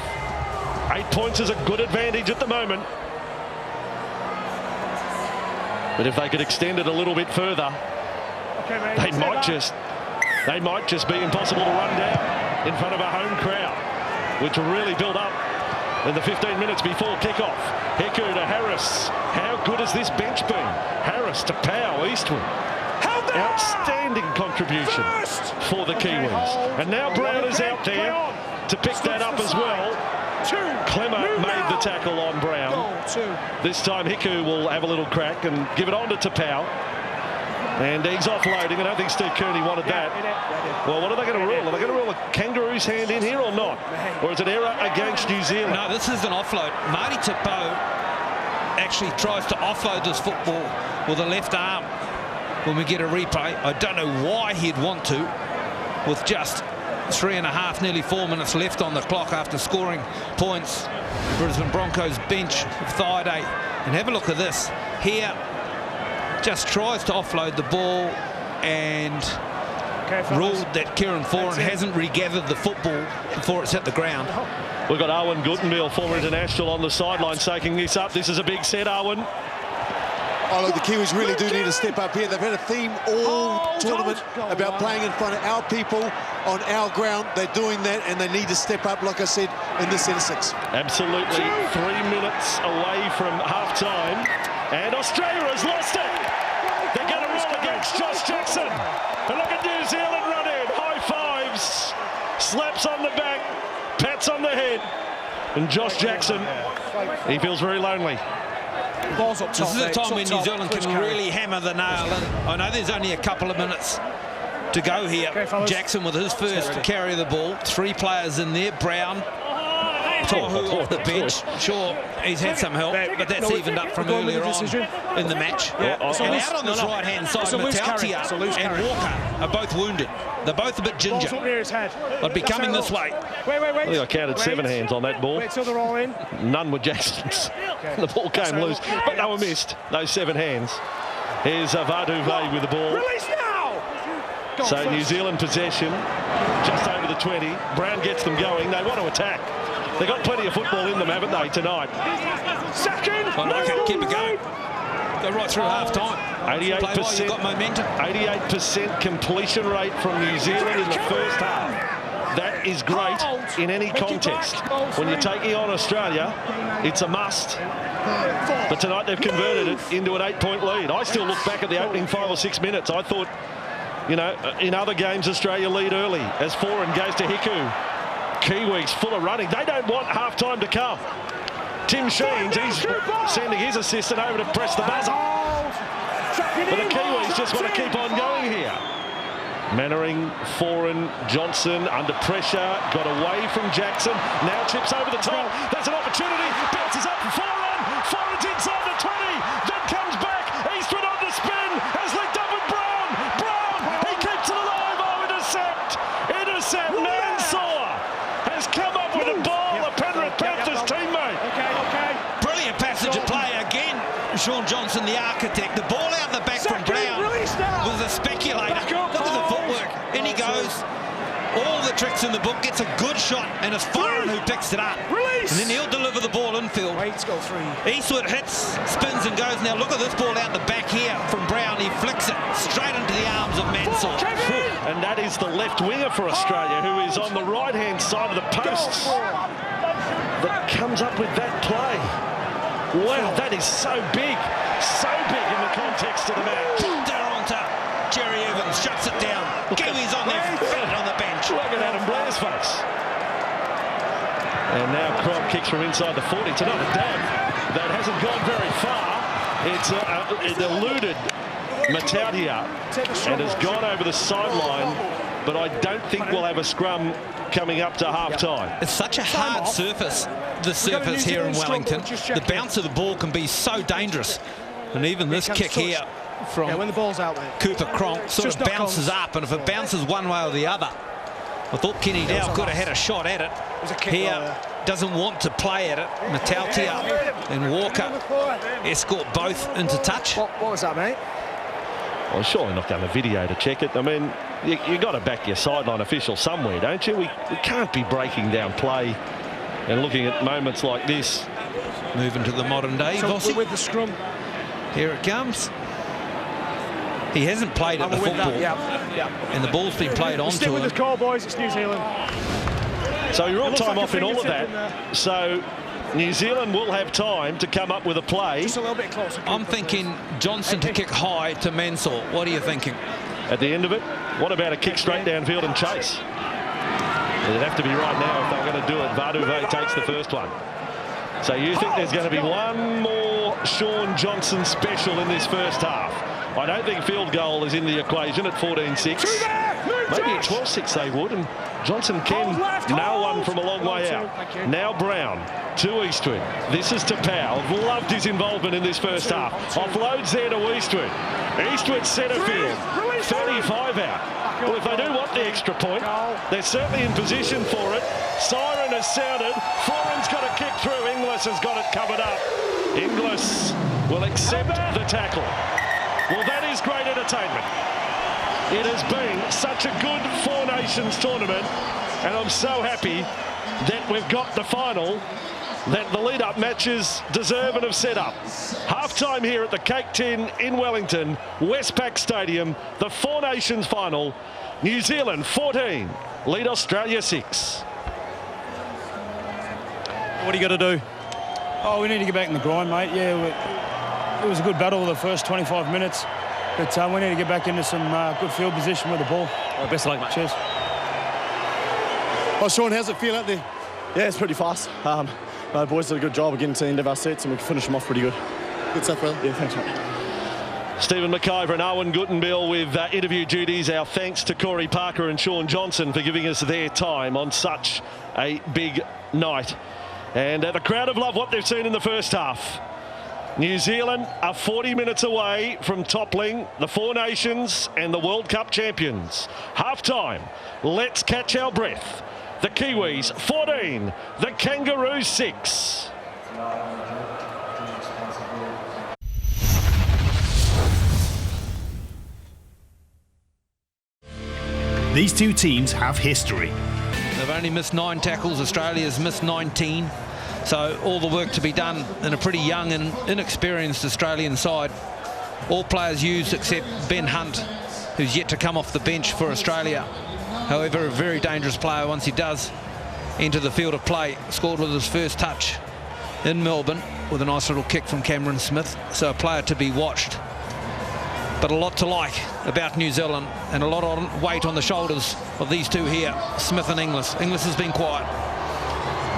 8 points is a good advantage at the moment. But if they could extend it a little bit further, they might just be impossible to run down in front of a home crowd, which will really build up in the 15 minutes before kickoff. Hiku to Harris. How good has this bench been? Harris to Powell, Eastwood. Outstanding contribution for the Kiwis. And now Brown is out there to pick that up as well. Clemmer made the tackle on Brown. This time Hiku will have a little crack and give it on to Tapau. And he's offloading. I don't think Steve Kearney wanted that. Well, what are they going to rule? Are they going to rule a kangaroo's hand in here or not? Or is it error against New Zealand? No, this is an offload. Marty Tapau actually tries to offload this football with the left arm when we get a replay. I don't know why he'd want to, with just 3.5, nearly 4 minutes left on the clock after scoring points. Brisbane Broncos bench of Thaiday. And have a look at this. Here, just tries to offload the ball and ruled that Kieran Foran hasn't regathered the football before it's hit the ground. We've got Owen Guttenbeil, former international, on the sideline soaking this up. This is a big set, Owen. Oh, look, the Kiwis really do need to step up here. They've had a theme all tournament about playing in front of our people on our ground. They're doing that, and they need to step up, like I said, in this instance. Absolutely. 3 minutes away from half-time, and Australia has lost it. They're going to roll against Josh Jackson. And look at New Zealand run in. High fives, slaps on the back, pats on the head. And Josh Jackson, he feels very lonely. Ball's up top. This is a time when New Zealand can really hammer the nail in. I know there's only a couple of minutes to go here. Jackson with his first carry of the ball. 3 players in there. Brown, Tohu off the bench. Sure, he's had some help, but that's evened up from earlier on in the match. And out on this right-hand side, Matautia and Walker are both wounded. They're both a bit ginger. I'd be coming this way. I think I counted 7 hands on that ball. Wait till they're all in. None were Jackson's. The ball came loose, but they were missed, those 7 hands. Here's Vaduve with the ball. Release now! So New Zealand possession, just over the 20. Brown gets them going. They want to attack. They've got plenty of football in them, haven't they, tonight? Second! I like it. Keep it going. Go right through half-time. 88%. You've got momentum. 88% completion rate from New Zealand in the first half. That is great in any contest. When you're taking on Australia, it's a must. But tonight they've converted it into an 8-point lead. I still look back at the opening 5 or 6 minutes. I thought, you know, in other games Australia lead early as Foran goes to Hiku. Kiwis full of running. They don't want half-time to come. Tim Sheens, he's sending his assistant over to press the buzzer. But the Kiwis just want to keep on going here. Mannering, Foran, Johnson under pressure, got away from Jackson, now chips over the top. There's an opportunity, bounces up for Foran. Foran's inside the 20, then comes back. Eastwood on the spin, has linked up with Brown. Brown, he keeps it alive. Oh, intercept. Mansour has come up with a ball, a Penrith Panthers teammate. Brilliant passage of play again. Shaun Johnson, the architect. The ball out the back from Brown was a speculator. Look at the footwork. In he goes. All the tricks in the book. Gets a good shot, and it's Foran who picks it up. And then he'll deliver the ball infield. Eastwood hits, spins and goes. Now look at this ball out the back here from Brown. He flicks it straight into the arms of Mansour. And that is the left winger for Australia, who is on the right-hand side of the posts. That comes up with that play. Wow, that is so big in the context of the match. Daronta, Jerry Evans shuts it down. Kiwis on their feet on the bench. Look at Adam Blair's face. And now Crom kicks from inside the 40. It's another dab that hasn't gone very far. It's eluded Matautia and has gone over the sideline, but I don't think we'll have a scrum coming up to half-time. It's such a hard surface, the surface here in Wellington. The bounce of the ball can be so dangerous. And even this kick here from when the ball's out there, Cooper Cronk sort of bounces up, and if it bounces one way or the other, I thought Kenny Dow could have had a shot at it. Here, doesn't want to play at it. Matautia and Walker escort both into touch. What was that, mate? Well, surely not going to video to check it. I mean, you got to back your sideline official somewhere, don't you? We can't be breaking down play and looking at moments like this. Moving to the modern day, So Vossi. with the scrum. Here it comes. He hasn't played at the football, and the ball's been played onto Stick with him. the call, boys. It's New Zealand. So you're all time like off a in all of fingertip that. So New Zealand will have time to come up with a play. Just a little bit closer. I'm thinking Johnson to kick high to Mansour. What are you thinking? At the end of it, what about a kick straight downfield and chase? It'd have to be right now if they're going to do it. Varduve takes the first one. So you think there's going to be one more Sean Johnson special in this first half? I don't think field goal is in the equation at 14-6. Maybe at 12-6 they would, and Johnson can nail one from a long way out. Now Brown to Eastwood. This is to Powell. Loved his involvement in this first half. Offloads there to Eastwood. Eastwood centre field. 35 out. Well, if they do want the extra point, they're certainly in position for it. Siren has sounded. Foran's got a kick through. Inglis has got it covered up. Inglis will accept the tackle. Well, that is great entertainment. It has been such a good Four Nations tournament, and I'm so happy that we've got the final that the lead-up matches deserve and have set up. Half-time here at the Cake Tin in Wellington, Westpac Stadium, the Four Nations final. New Zealand 14, lead Australia 6. What do you got to do? Oh, we need to get back in the grind, mate. Yeah, it was a good battle the first 25 minutes, but we need to get back into some good field position with the ball. Well, best of luck, mate. Cheers. Well, Sean, how's it feel out there? Yeah, it's pretty fast. The boys did a good job of getting to the end of our sets, and we can finish them off pretty good. Good stuff, brother. Yeah, thanks, mate. Stephen McIver and Owen Guttenbill with interview duties. Our thanks to Corey Parker and Sean Johnson for giving us their time on such a big night. And the crowd have loved what they've seen in the first half. New Zealand are 40 minutes away from toppling the Four Nations and the World Cup champions. Half-time, let's catch our breath. The Kiwis 14, the Kangaroos 6. These two teams have history. They've only missed 9 tackles. Australia's missed 19. So all the work to be done in a pretty young and inexperienced Australian side. All players used except Ben Hunt, who's yet to come off the bench for Australia. However, a very dangerous player once he does enter the field of play. Scored with his first touch in Melbourne with a nice little kick from Cameron Smith. So a player to be watched. But a lot to like about New Zealand, and a lot of weight on the shoulders of these two here, Smith and Inglis. Inglis has been quiet.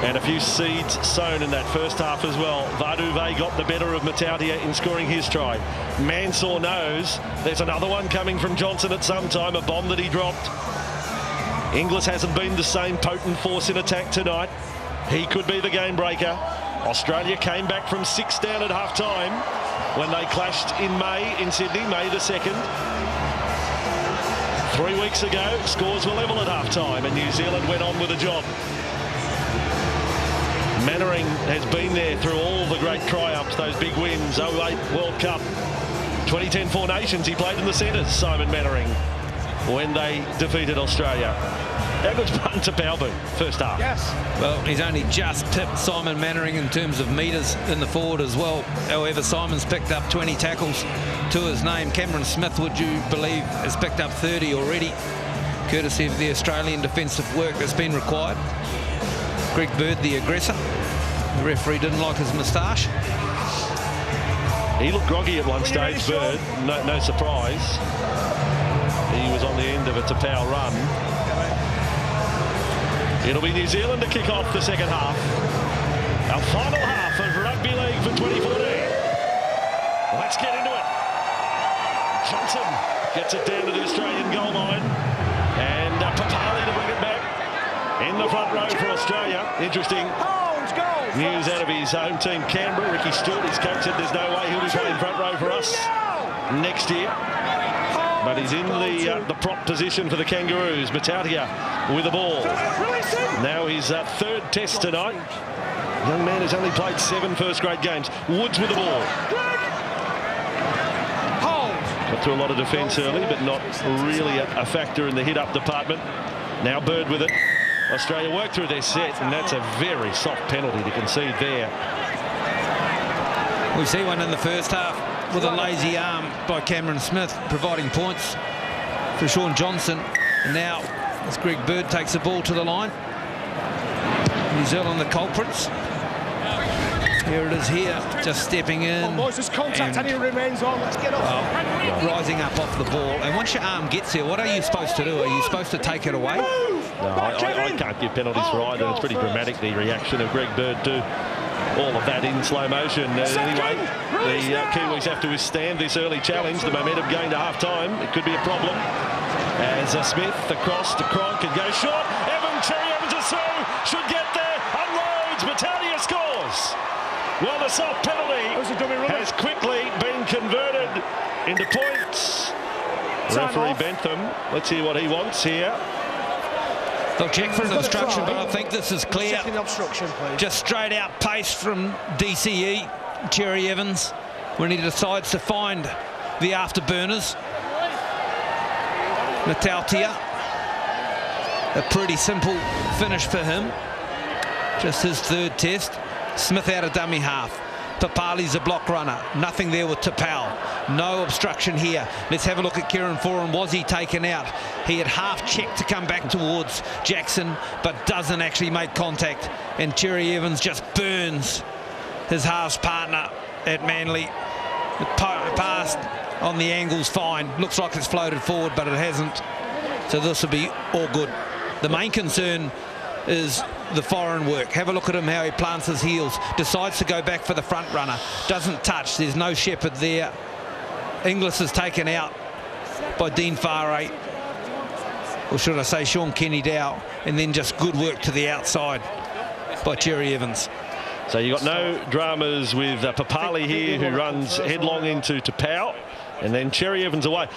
And a few seeds sown in that first half as well. Varduve got the better of Matautia in scoring his try. Mansour knows there's another one coming from Johnson at some time, a bomb that he dropped. Inglis hasn't been the same potent force in attack tonight. He could be the game breaker. Australia came back from 6 down at half-time when they clashed in May in Sydney, May the 2nd. 3 weeks ago, scores were level at half-time and New Zealand went on with a job. Mannering has been there through all the great triumphs, those big wins, 08 World Cup, 2010 Four Nations. He played in the centres, Simon Mannering, when they defeated Australia. How good's Martin Tapaubu, first half? Yes. Well, he's only just tipped Simon Mannering in terms of metres in the forward as well. However, Simon's picked up 20 tackles to his name. Cameron Smith, would you believe, has picked up 30 already, courtesy of the Australian defensive work that's been required. Greg Bird, the aggressor. The referee didn't like his moustache. He looked groggy at one stage, Bird, no surprise. He was on the end of a Tapau run. It'll be New Zealand to kick off the second half. Our final half of Rugby League for 2014. Let's get into it. Johnson gets it down to the Australian goal line. And Papali to bring it back. in the front row for Australia. Interesting news out of his home team, Canberra. Ricky Stewart, his coach, said there's no way he'll be playing front row for us next year. But he's in the prop position for the Kangaroos. Matautia with the ball. Now his third test tonight. Young man has only played 7 first-grade games. Woods with the ball. Got through a lot of defence early, but not really a factor in the hit-up department. Now Bird with it. Australia work through their set, and that's a very soft penalty to concede there. We see one in the first half with a lazy arm by Cameron Smith, providing points for Sean Johnson. And now, as Greg Bird takes the ball to the line, New Zealand the culprits. Here it is here, just stepping in. Boys, there's contact and he remains on. Let's get off. Rising up off the ball. And once your arm gets there, what are you supposed to do? Are you supposed to take it away? No, I can't give penalties for either. It's pretty dramatic, the reaction of Greg Bird to all of that in slow motion. Anyway, the Kiwis have to withstand this early challenge. The momentum going to half-time. It could be a problem. As Smith across to Cronk and goes short. Cherry Evans is through. Should get there. Unloads. Matautia scores. Well, the soft penalty has quickly been converted into points. Referee Bentham, let's hear what he wants here. They'll check for an obstruction, but I think this is clear. Obstruction, please. Just straight out pace from DCE, Cherry Evans, when he decides to find the afterburners. Matautia, a pretty simple finish for him. Just his third test. Smith out of dummy half. Papali's a block runner. Nothing there with Tapau. No obstruction here. Let's have a look at Kieran Foran. Was he taken out? He had half checked to come back towards Jackson, but doesn't actually make contact. And Cherry Evans just burns his halves partner at Manly. The pass on the angle's fine. Looks like it's floated forward, but it hasn't. So this will be all good. The main concern is the foreign work. Have a look at him, how he plants his heels. Decides to go back for the front runner. Doesn't touch. There's no Shepherd there. Inglis is taken out by Dean Farray. Or should I say Sean Kenny-Dow. And then just good work to the outside by Cherry Evans. So you got no dramas with Papali here, who runs headlong into Tapau. And then Cherry Evans away.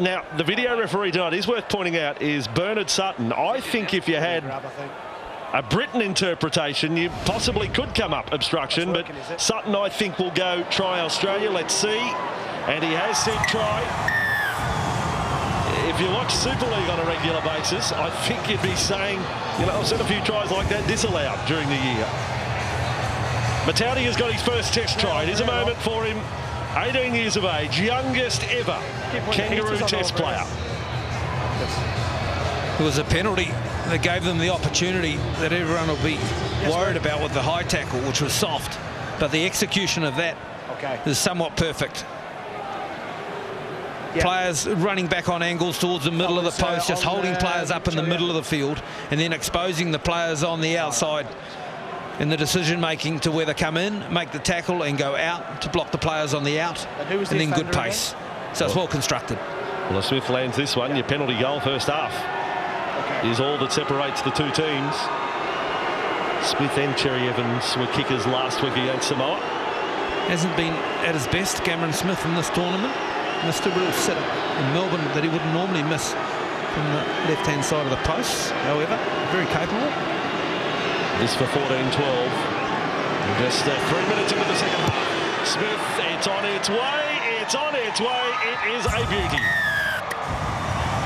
Now, the video referee tonight is worth pointing out is Bernard Sutton. I think if you had a Britain interpretation, you possibly could come up obstruction, but Sutton, I think, will go try Australia. Let's see. And he has said try. If you watch Super League on a regular basis, I think you'd be saying, you know, I've seen a few tries like that disallowed during the year. Matautia has got his first test try. It is a moment for him. 18 years of age, youngest ever Kangaroo test player. It was a penalty that gave them the opportunity that everyone will be worried about with the high tackle, which was soft. But the execution of that is somewhat perfect. Players running back on angles towards the middle of the post, just holding players up in the middle of the field and then exposing the players on the outside in the decision-making to whether come in, make the tackle and go out to block the players on the out, and then good pace. So it's well constructed. Well, if Smith lands this one, your penalty goal first half is all that separates the two teams. Smith and Cherry Evans were kickers last week against Samoa. Hasn't been at his best, Cameron Smith, in this tournament. Missed a real sitter in Melbourne that he wouldn't normally miss from the left-hand side of the posts. However, very capable. This for 14-12. Just 3 minutes into the second half. Smith, it's on its way. It's on its way. It is a beauty.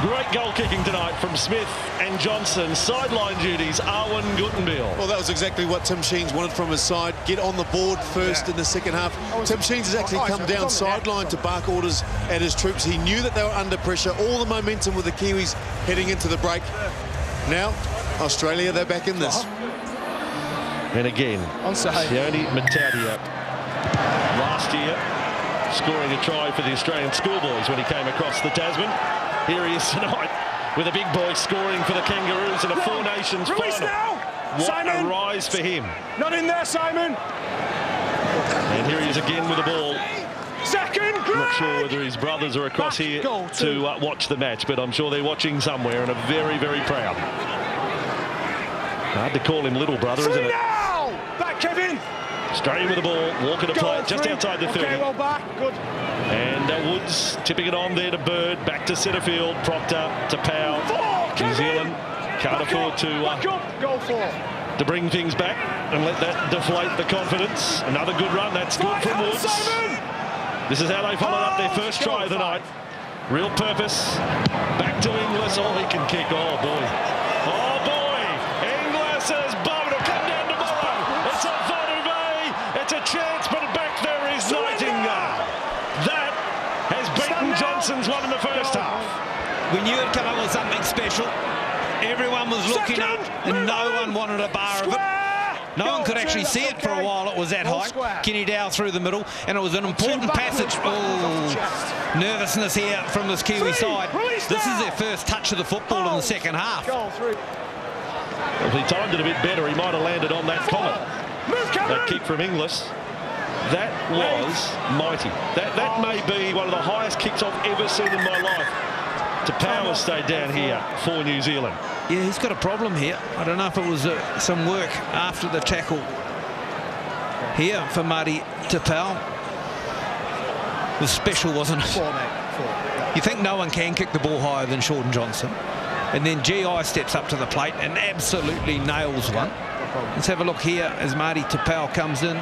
Great goal kicking tonight from Smith and Johnson. Sideline duties, Arwen Guttenbeil. Well, that was exactly what Tim Sheens wanted from his side. Get on the board first in the second half. Tim Sheens has actually come down sideline to bark orders at his troops. He knew that they were under pressure. All the momentum with the Kiwis heading into the break. Now, Australia, they're back in this. And again, Sione Matautia last year scoring a try for the Australian schoolboys when he came across the Tasman. Here he is tonight with a big boy scoring for the Kangaroos in a Four Nations final. What a rise for him. Not in there, Simon. And here he is again with the ball. Second, I'm not sure whether his brothers are across here to watch the match, but I'm sure they're watching somewhere and are very, very proud. Hard to call him little brother, isn't it? Now! Back, Kevin! Straight in with the ball, walking to play just outside the 30. Okay, well back, good. And Woods tipping it on there to Bird, back to centre field, Proctor to Powell. New Zealand can't afford to bring things back and let that deflate the confidence. Another good run, that's good from Woods. This is how they followed up their first try of the night. Real purpose. Back to Inglis. Oh, he can kick. Oh, boy. Oh, boy. Inglis has bombed. It'll come down tomorrow. It's a Vodouvet. It's a chance, but back there is Nightingale. That has beaten Johnson's one in the first half. We knew it'd come up with something special. Everyone was looking up, and no one wanted a bar of it. No one could actually see it for a while. It was that high. Kenny Dow through the middle, and it was an important passage. Oh, nervousness here from this Kiwi side. This is their first touch of the football in the second half. If he timed it a bit better, he might have landed on that Comet. That kick from Inglis. That was mighty. That may be one of the highest kicks I've ever seen in my life. To Power stayed down here for New Zealand. Yeah, he's got a problem here. I don't know if it was some work after the tackle here for Marty Tapau. It was special, wasn't it? You think no one can kick the ball higher than Shorten Johnson. And then GI steps up to the plate and absolutely nails one. Let's have a look here as Marty Tapau comes in.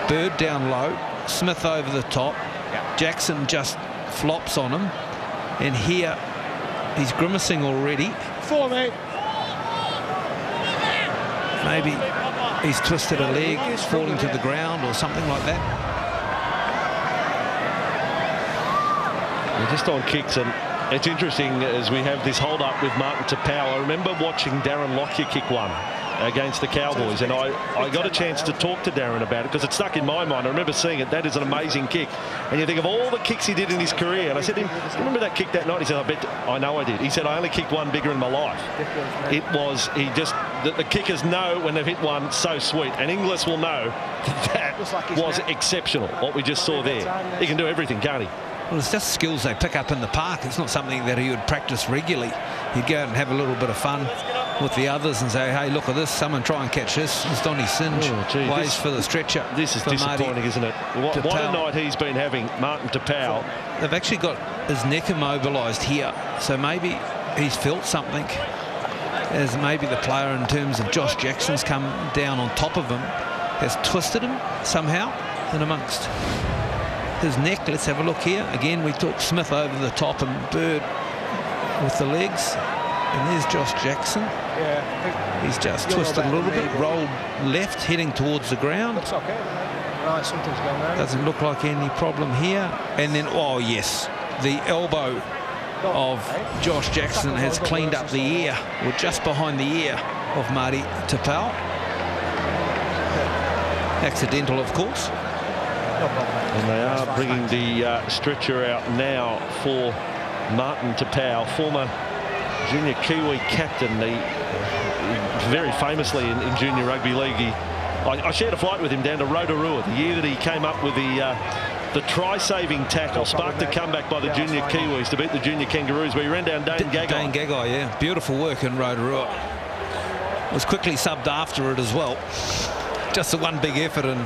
Bird down low. Smith over the top. Jackson just flops on him. And here, he's grimacing already. Maybe he's twisted a leg, it's falling to the ground or something like that. We're just on kicks, and it's interesting as we have this hold up with Martin Tapau. I remember watching Darren Lockyer kick one against the Cowboys, and I got a chance to talk to Darren about it because it stuck in my mind. I remember seeing it. That is an amazing kick. And you think of all the kicks he did in his career. And I said to him, remember that kick that night? He said, I know I did. He said, I only kicked one bigger in my life. It was, the kickers know when they've hit one so sweet. And Inglis will know that was exceptional, what we just saw there. He can do everything, can't he? Well, it's just skills they pick up in the park. It's not something that he would practice regularly. He'd go out and have a little bit of fun with the others and say, hey, look at this, someone try and catch this. It's Donny Singe, ways for the stretcher. This is disappointing, isn't it? What a night he's been having, Martin Tapau. They've actually got his neck immobilised here, so maybe he's felt something, as maybe the player in terms of Josh Jackson's come down on top of him, has twisted him somehow in amongst his neck. Let's have a look here. Again, we took Smith over the top and Bird with the legs. And there's Josh Jackson. Yeah, he's just twisted a little bit, rolled left, heading towards the ground. Looks okay. Right, something's going on. Doesn't look like any problem here. And then, oh yes, the elbow of Josh Jackson has cleaned up the ear, or just behind the ear of Marty Tapau. Accidental, of course. And they are bringing the stretcher out now for Martin Tapau, former junior Kiwi captain, very famously in junior rugby league. I shared a flight with him down to Rotorua the year that he came up with the try-saving tackle, sparked a comeback by the junior Kiwis to beat the junior Kangaroos, where he ran down Dane Gagai. Dane Gagai, yeah. Beautiful work in Rotorua. Was quickly subbed after it as well. Just the one big effort in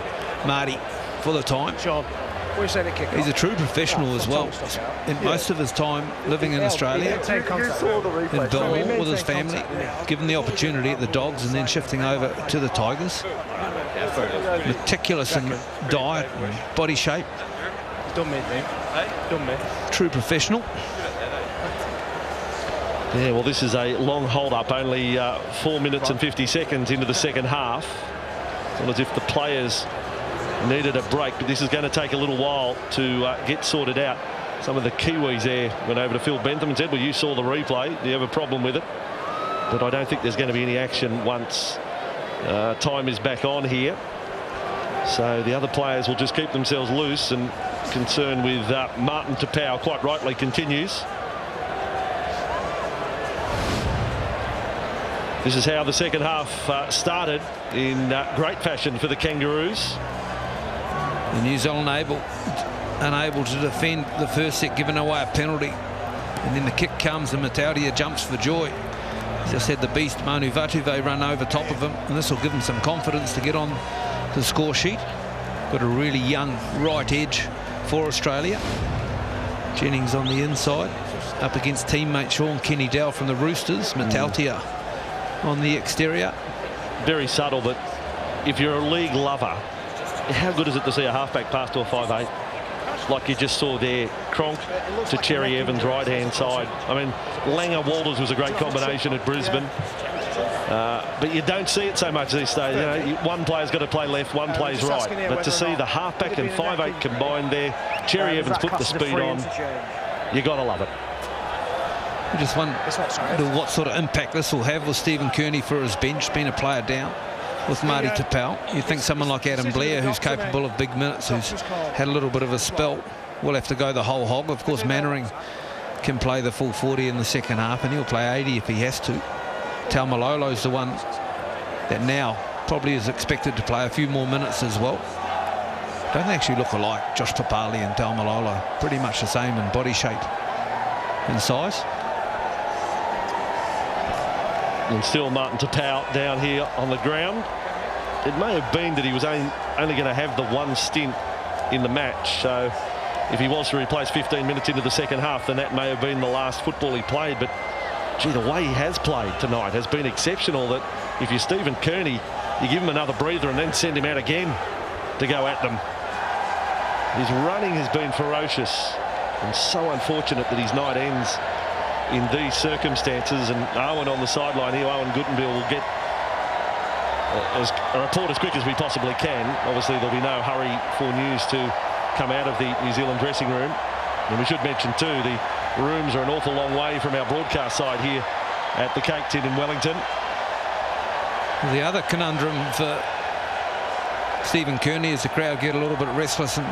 Marty for the time. He's a true professional as well. In most of his time living in Australia, in Belmore with his family, given the opportunity at the Dogs and then shifting over to the Tigers. Meticulous in diet and body shape. True professional. Yeah, well, this is a long hold-up, only 4 minutes and 50 seconds into the second half. It's not as if the players needed a break, but this is going to take a little while to get sorted out. Some of the Kiwis there went over to Phil Bentham and said, well, you saw the replay, do you have a problem with it? But I don't think there's going to be any action once time is back on here. So the other players will just keep themselves loose, and concern with Martin Tapau quite rightly continues. This is how the second half started in great fashion for the Kangaroos. The New Zealand unable to defend the first set, giving away a penalty. And then the kick comes and Mataudia jumps for joy. As I said, the beast Manu Vatuvei run over top of him, and this will give him some confidence to get on the score sheet. Got a really young right edge for Australia. Jennings on the inside, up against teammate Sean Kenny Dowell from the Roosters. Metaltia on the exterior. Very subtle, but if you're a league lover, how good is it to see a halfback pass to a 5'8"? Like you just saw there, Cronk to Cherry Evans, right-hand side. I mean, Langer-Walters was a great combination at Brisbane. But you don't see it so much these days. You know, one player's got to play left, one plays right. But to see the halfback and 5'8" combined there, Cherry Evans put the speed on. You got to love it. We just wonder what sort of impact this will have with Stephen Kearney for his bench, being a player down with Marty Tapau. You think someone like Adam Blair, who's capable of big minutes, who's had a little bit of a spell, will have to go the whole hog. Of course, Mannering can play the full 40 in the second half, and he'll play 80 if he has to. Taumalolo's the one that now probably is expected to play a few more minutes as well. Don't they actually look alike, Josh Papali and Taumalolo? Pretty much the same in body shape and size. And still Martin Tapau down here on the ground. It may have been that he was only going to have the one stint in the match. So if he was to replace 15 minutes into the second half, then that may have been the last football he played. But gee, the way he has played tonight has been exceptional. That if you're Stephen Kearney, you give him another breather and then send him out again to go at them. His running has been ferocious, and so unfortunate that his night ends in these circumstances. And Owen on the sideline here, Owen Guttenbill, will get a report as quick as we possibly can. Obviously there'll be no hurry for news to come out of the New Zealand dressing room. And we should mention too, the rooms are an awful long way from our broadcast side here at the Cake Tin in Wellington. The other conundrum for Stephen Kearney is the crowd get a little bit restless and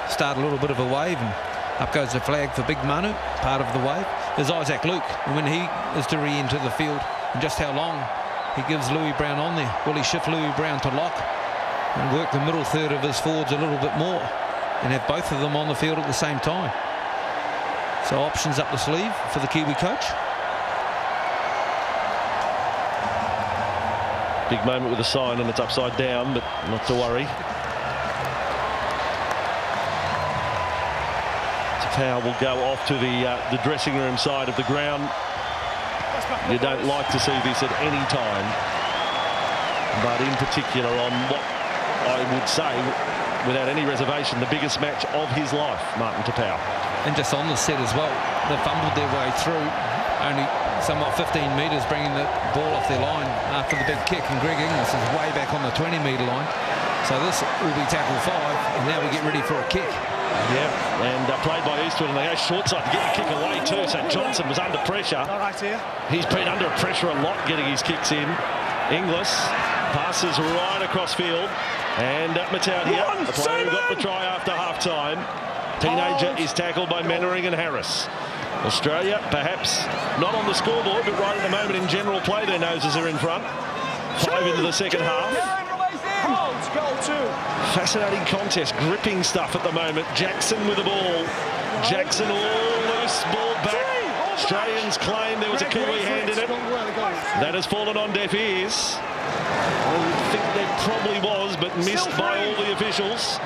start a little bit of a wave, and up goes the flag for Big Manu. Part of the wave is Isaac Luke, and when he is to re-enter the field, and just how long he gives Louis Brown on there. Will he shift Louis Brown to lock and work the middle third of his forwards a little bit more and have both of them on the field at the same time? So options up the sleeve for the Kiwi coach. Big moment with a sign, and it's upside down, but not to worry. Tapau will go off to the dressing room side of the ground. You don't like to see this at any time, but in particular on what I would say, without any reservation, the biggest match of his life, Martin Tapau. And just on the set as well, they fumbled their way through, only somewhat 15 metres, bringing the ball off their line after the big kick, and Greg Inglis is way back on the 20-metre line. So this will be tackle 5, and now we get ready for a kick. Yeah, and played by Eastwood, and they go short side to get the kick away too. So Johnson was under pressure. He's been under pressure a lot getting his kicks in. Inglis passes right across field, and Mataudia, the player who got the try after half-time. Teenager is tackled by Mannering and Harris. Australia, perhaps not on the scoreboard, but right at the moment in general play, their noses are in front. 5 into the second half. Fascinating contest, gripping stuff at the moment. Jackson with the ball. Jackson all loose, ball back. Australians claim there was a Kiwi hand in it. That has fallen on deaf ears. I think there probably was, but missed by all the officials.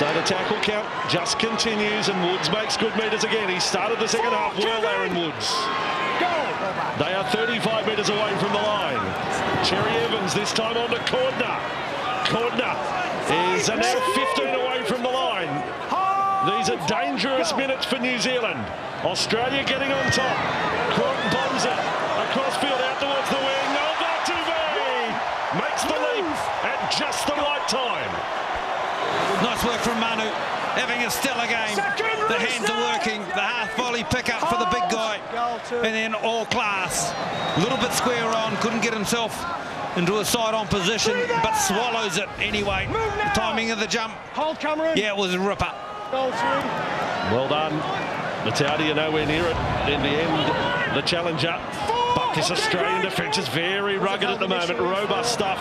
So the tackle count just continues, and Woods makes good metres again. He started the second half well, Aaron Woods. They are 35 metres away from the line. Cherry Evans this time on to Cordner. Cordner is now 15 away from the line. These are dangerous minutes for New Zealand. Australia getting on top. Crichton bombs it across field out towards the wing. Vatuvei makes the leap at just the right time. Nice work from Manu, having a stellar game. The hands are working, the half volley pick up for the big guy, and then all class. A little bit square on, couldn't get himself into a side-on position, but swallows it anyway. The timing of the jump, yeah, it was a ripper. Well done. Mataudia nowhere near it. In the end, the challenger. But this Australian defence is very rugged at the moment. Robust stuff,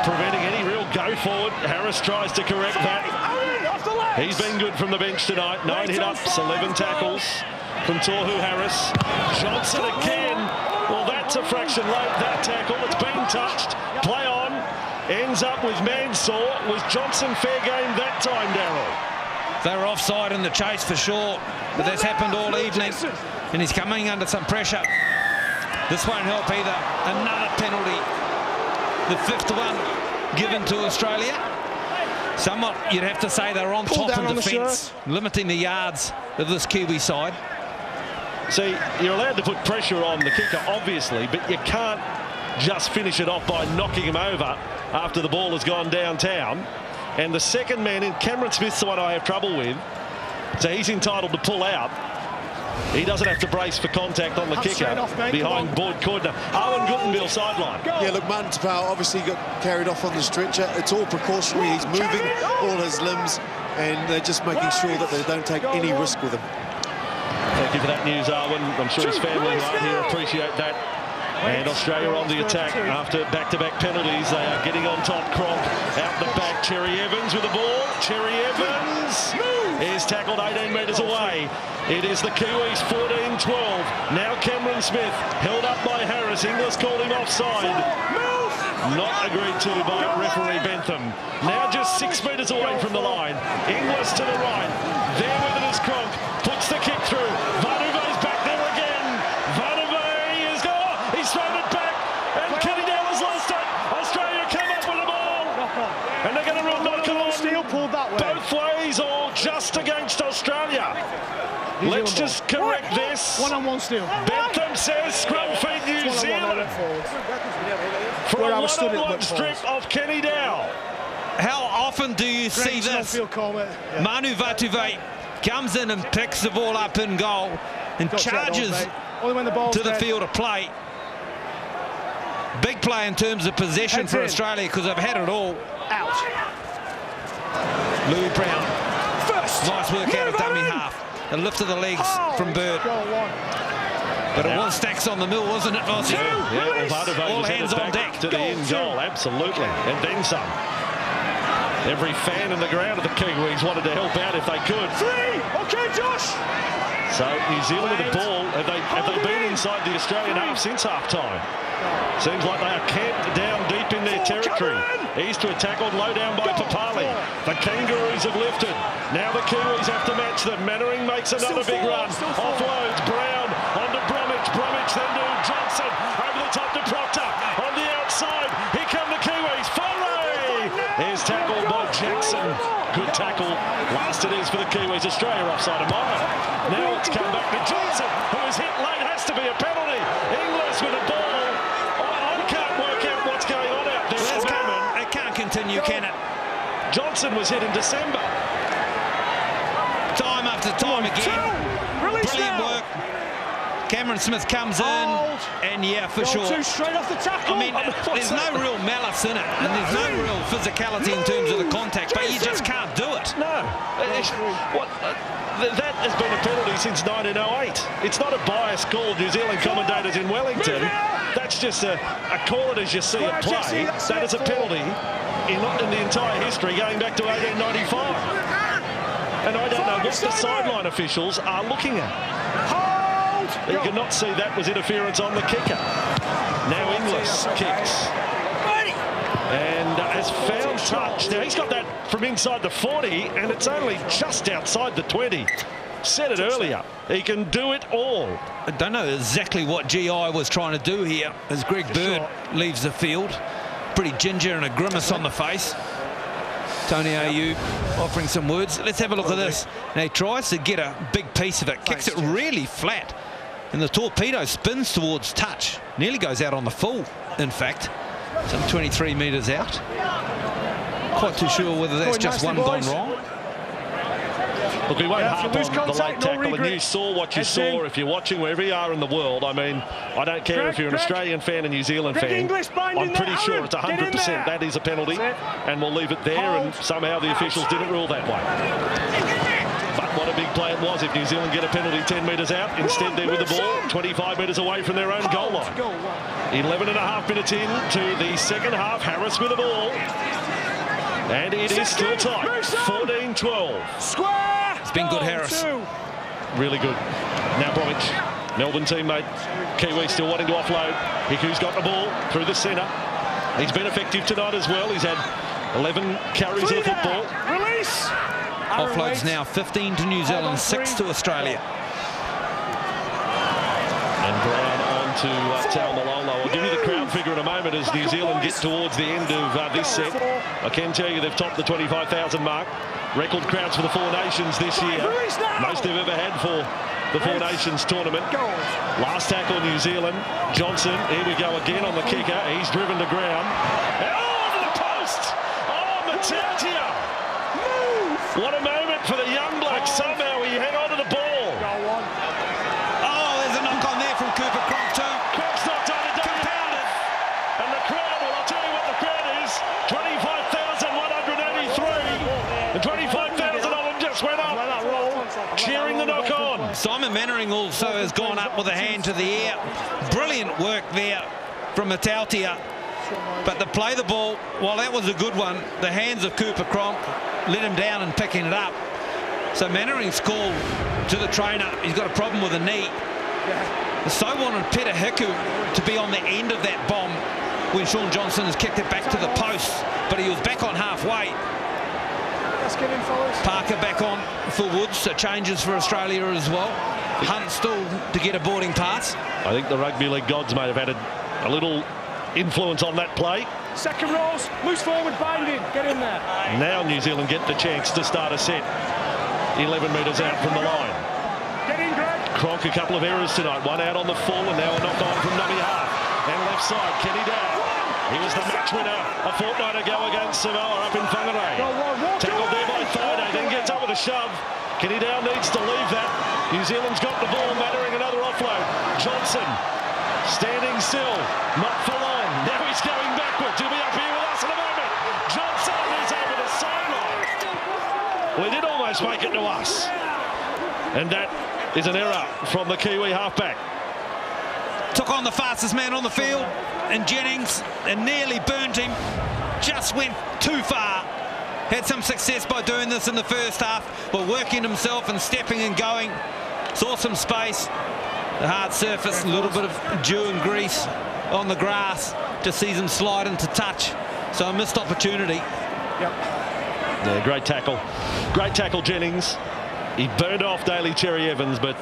preventing any real go forward. Harris tries to correct that. He's been good from the bench tonight. 9 hit-ups, 11 tackles from Tohu Harris. Johnson again. Well, that That's a fraction late, that tackle. It's been touched. Play on. Ends up with Mansour. Was Johnson fair game that time, Darryl? They were offside in the chase for sure, but that's happened all evening, and he's coming under some pressure. This won't help either. Another penalty. The 5th one given to Australia. Somewhat, you'd have to say they're on top in defence, limiting the yards of this Kiwi side. See, you're allowed to put pressure on the kicker, obviously, but you can't just finish it off by knocking him over after the ball has gone downtown. And the second man in, Cameron Smith's the one I have trouble with, so he's entitled to pull out. He doesn't have to brace for contact on the kicker behind Boyd Cordner. Owen Guttenbill sideline. Yeah, look, Martin Tapau obviously got carried off on the stretcher. It's all precautionary. He's moving all his limbs, and they're just making sure that they don't take any risk with him. Thank you for that news, Owen. I'm sure his family right here appreciate that. And Australia on the attack after back-to-back penalties. They are getting on top. Cronk out the back. Cherry Evans with the ball. Cherry Evans is tackled 18 metres away. It is the Kiwis 14-12. Now Cameron Smith held up by Harris. Inglis called him offside. Not agreed to by referee Bentham. Now just 6 metres away from the line. Inglis to the right. There with it is Cronk. Puts the kick through. Vanuve's back there again. Vanuve is gone. He's thrown it back. And Kenny Dale has lost it. Australia come up with the ball. And they're going to run knock on. Steele pulled that way. Both ways or just against Australia. Let's just correct this. One-on-one steal. Bentham says scrum feed New Zealand. For a one-on-one strip of Kenny Dowell. How often do you see this? Manu Vatuvei comes in and picks the ball up in goal and charges to the field of play. Big play in terms of possession for Australia because they've had it all. Out. Louis Brown. Nice work out of dummy half. A lift of the legs from Bird. But it was stacks on the mill, wasn't it, Vossi? Yeah, all hands on deck. To the end goal, absolutely. And then some. Every fan in the ground of the Kiwis wanted to help out if they could. Okay, Josh. So New Zealand with the ball. Have they been inside the Australian half since half-time? Seems like they are camped down deep in their territory. East to a tackle low down by Papali. The Kangaroos have lifted. Now the Kiwis have to match them. Mannering makes another big run. Offloads Brown onto Bromwich. Bromwich then to Johnson. Over the top to Proctor. On the outside. Here come the Kiwis. Foley is tackled by Jackson. Good tackle. Last it is for the Kiwis. Australia offside a mile. Now it's come back to Johnson, who is hit late. Has to be a penalty. Inglis with a ball. I can't work out what's going on out there. It can't continue, can it? Johnson was hit in December. Time after time again. Brilliant work. Cameron Smith comes in, and yeah, for sure. Straight off the tackle. I mean, there's no real malice in it, and there's no real physicality in terms of the contact, but you just can't do it. No. That has been a penalty since 1908. It's not a biased call, New Zealand commentators in Wellington. That's just a call it as you see it play. That is a penalty in the entire history going back to 1895. And I don't know what the sideline officials are looking at. You cannot see that was interference on the kicker. Now Inglis kicks. And has found touch. Now he's got that from inside the 40, and it's only just outside the 20. Said it earlier. He can do it all. I don't know exactly what GI was trying to do here as Greg Bird leaves the field. Pretty ginger and a grimace on the face. Tony Ayu offering some words. Let's have a look at this. Now he tries to get a big piece of it. Kicks it really flat. And the torpedo spins towards touch. Nearly goes out on the full, in fact. Some 23 metres out. Quite too sure whether that's just one gone wrong. Look, we won't harp on the late tackle, and you saw what you saw. If you're watching wherever you are in the world, I mean, I don't care if you're an Australian fan, a New Zealand fan. I'm pretty sure it's 100% that is a penalty, and we'll leave it there, and somehow the officials didn't rule that way. But what a big play it was if New Zealand get a penalty 10 metres out. Instead, they're with the ball 25 metres away from their own goal line. 11.5 minutes in to the second half. Harris with the ball. And it is still tight. 14-12. It's been good, Harris. Really good. Now Bromwich. Melbourne teammate Kiwi still wanting to offload. Hiku's got the ball through the centre. He's been effective tonight as well. He's had 11 carries of the football. Release. Offloads now 15 to New Zealand, 6 to Australia. And Brown on to Tao Malolo. I'll give you the crowd figure in a moment as New Zealand get towards the end of this set. I can tell you they've topped the 25,000 mark. Record crowds for the Four Nations this year. Most they've ever had for the Four Nations tournament. Last tackle, New Zealand. Johnson, here we go again on the kicker. He's driven to ground. And over the post! Oh, Matautia! What a moment for the young bloke. Somehow he hang on to the ball. Oh, there's a knock on there from Cooper Cronk too. Cronk's not done it. Compounded. And the crowd, well, I'll tell you what the crowd is. 25,183. And 25,000 of them just went up. Cheering the knock on. Simon Mannering also has gone up with a hand to the air. Brilliant work there from Matautia. But to play the ball, while that was a good one, the hands of Cooper Cronk let him down and picking it up. So Mannering's called to the trainer. He's got a problem with a knee. So wanted Peter Hiku to be on the end of that bomb when Sean Johnson has kicked it back to the post, but he was back on halfway. Parker back on for Woods, so changes for Australia as well. Hunt still to get a boarding pass. I think the rugby league gods might have had a little influence on that play. Second rolls, loose forward binding, get in there. Now New Zealand get the chance to start a set 11 metres out from the line. Get in, Greg. Cronk a couple of errors tonight, one out on the full and now a knock on from dummy half. And left side, Kenny Dow. He was the match winner a fortnight ago against Samoa up in Whangarei. Tackled there by Thaiday, then gets up with a shove. Kenny Dow needs to leave that. New Zealand's got the ball, Mannering another offload. Johnson standing still, not for long. Now he's going backwards. He'll be up here with us in a moment. Johnson is over the sideline. Well, he did almost make it to us. And that is an error from the Kiwi halfback. Took on the fastest man on the field, and Jennings, and nearly burnt him. Just went too far. Had some success by doing this in the first half, but working himself and stepping and going. Saw some space. The hard surface, a little bit of dew and grease on the grass. Just sees him slide into touch. So a missed opportunity. Yeah, great tackle. Great tackle, Jennings. He burned off Daly Cherry Evans, but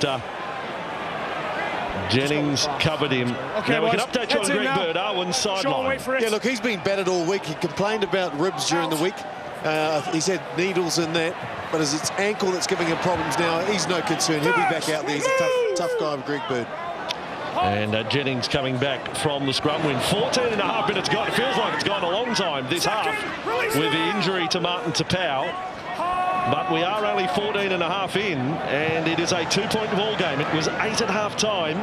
Jennings covered him. Okay, now we can update you on Greg Bird, Arwen's sideline. Yeah, look, he's been battered all week. He complained about ribs during the week. He's had needles in that, but as it's ankle that's giving him problems now, he's no concern. He'll be back out there. He's a tough guy, Greg Bird. And Jennings coming back from the scrum win. 14.5 minutes gone. It feels like it's gone a long time this half with the injury to Martin Tapau. But we are only 14.5 in, and it is a 2-point ball game. It was 8 at half time.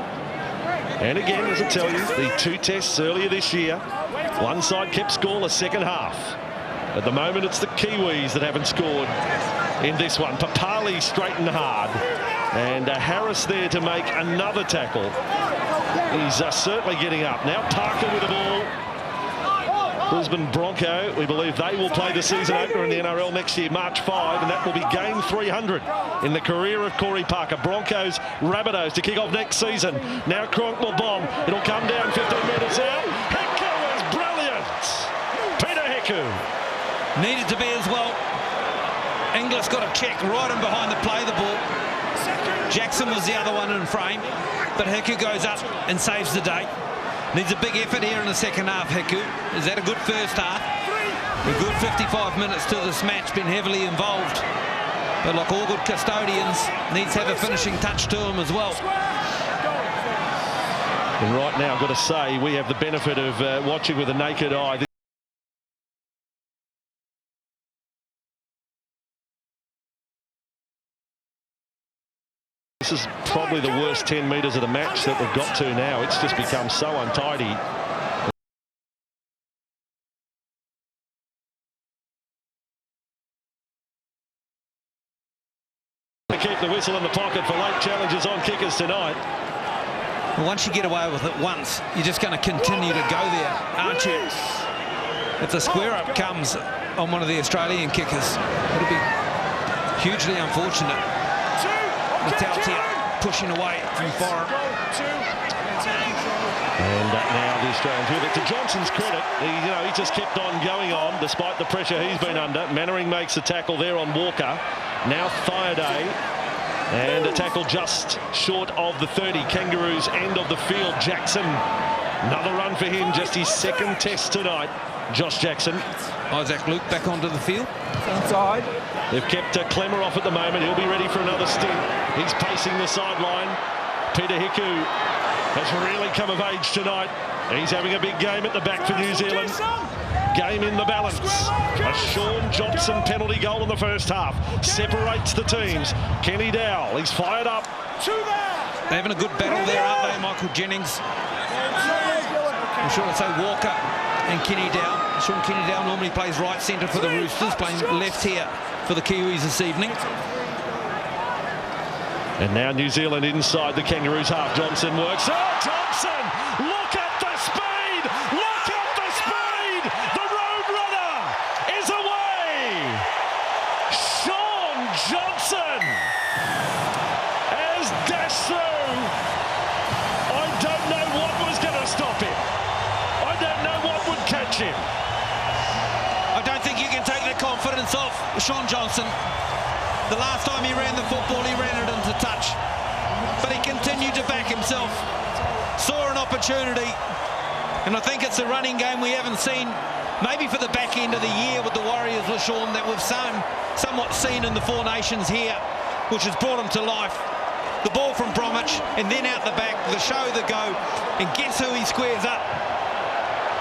And again, as I tell you, the two tests earlier this year, one side kept scoreless second half. At the moment, it's the Kiwis that haven't scored in this one. Papali straight and hard. And Harris there to make another tackle. He's certainly getting up. Now Parker with the ball. Brisbane Bronco, we believe they will play the season opener in the NRL next year, March 5, and that will be game 300 in the career of Corey Parker. Broncos, Rabbitohs to kick off next season. Now Cronk will bomb. It'll come down 15 metres out. Hiku is brilliant. Peter Hiku. Needed to be as well. Inglis got a check right in behind the play the ball. Jackson was the other one in frame, but Hiku goes up and saves the day. Needs a big effort here in the second half, Hiku. Is that a good first half? A good 55 minutes to this match, been heavily involved. But like all good custodians, needs to have a finishing touch to him as well. And right now, I've got to say, we have the benefit of watching with a naked eye. This is probably the worst 10 metres of the match that we've got to now. It's just become so untidy. To keep the whistle in the pocket for late challenges on kickers tonight. Once you get away with it once, you're just going to continue to go there, aren't you? If the square-up comes on one of the Australian kickers, it'll be hugely unfortunate. Matautia pushing away from foreign. And now the Australians with it. To Johnson's credit, he just kept on going on despite the pressure he's been under. Mannering makes the tackle there on Walker. Now Thaiday. And a tackle just short of the 30. Kangaroos end of the field. Jackson, another run for him. Just his second test tonight. Josh Jackson. Isaac Luke back onto the field. Inside. They've kept Clemmer off at the moment. He'll be ready for another stint. He's pacing the sideline. Peter Hiku has really come of age tonight. He's having a big game at the back for New Zealand. Game in the balance. A Sean Johnson penalty goal in the first half separates the teams. Kenny Dowell, he's fired up. They're having a good battle there, aren't they, Michael Jennings? I'm sure I'd say Walker and Kenny Dowell. Sean Kenny Dowell normally plays right centre for the Roosters, playing left here for the Kiwis this evening. And now New Zealand inside the Kangaroos half. Johnson works. Oh, Johnson! Look at the speed! Look at the speed! The Road Runner is away! Sean Johnson has dashed through. I don't know what was going to stop him. I don't know what would catch him. I don't think you can take the confidence off Sean Johnson. The last time he ran the football, he ran it into touch. But he continued to back himself. Saw an opportunity. And I think it's a running game we haven't seen, maybe for the back end of the year with the Warriors, LaShawn, that we've somewhat seen in the Four Nations here, which has brought him to life. The ball from Bromwich, and then out the back, the show, the go. And guess who he squares up?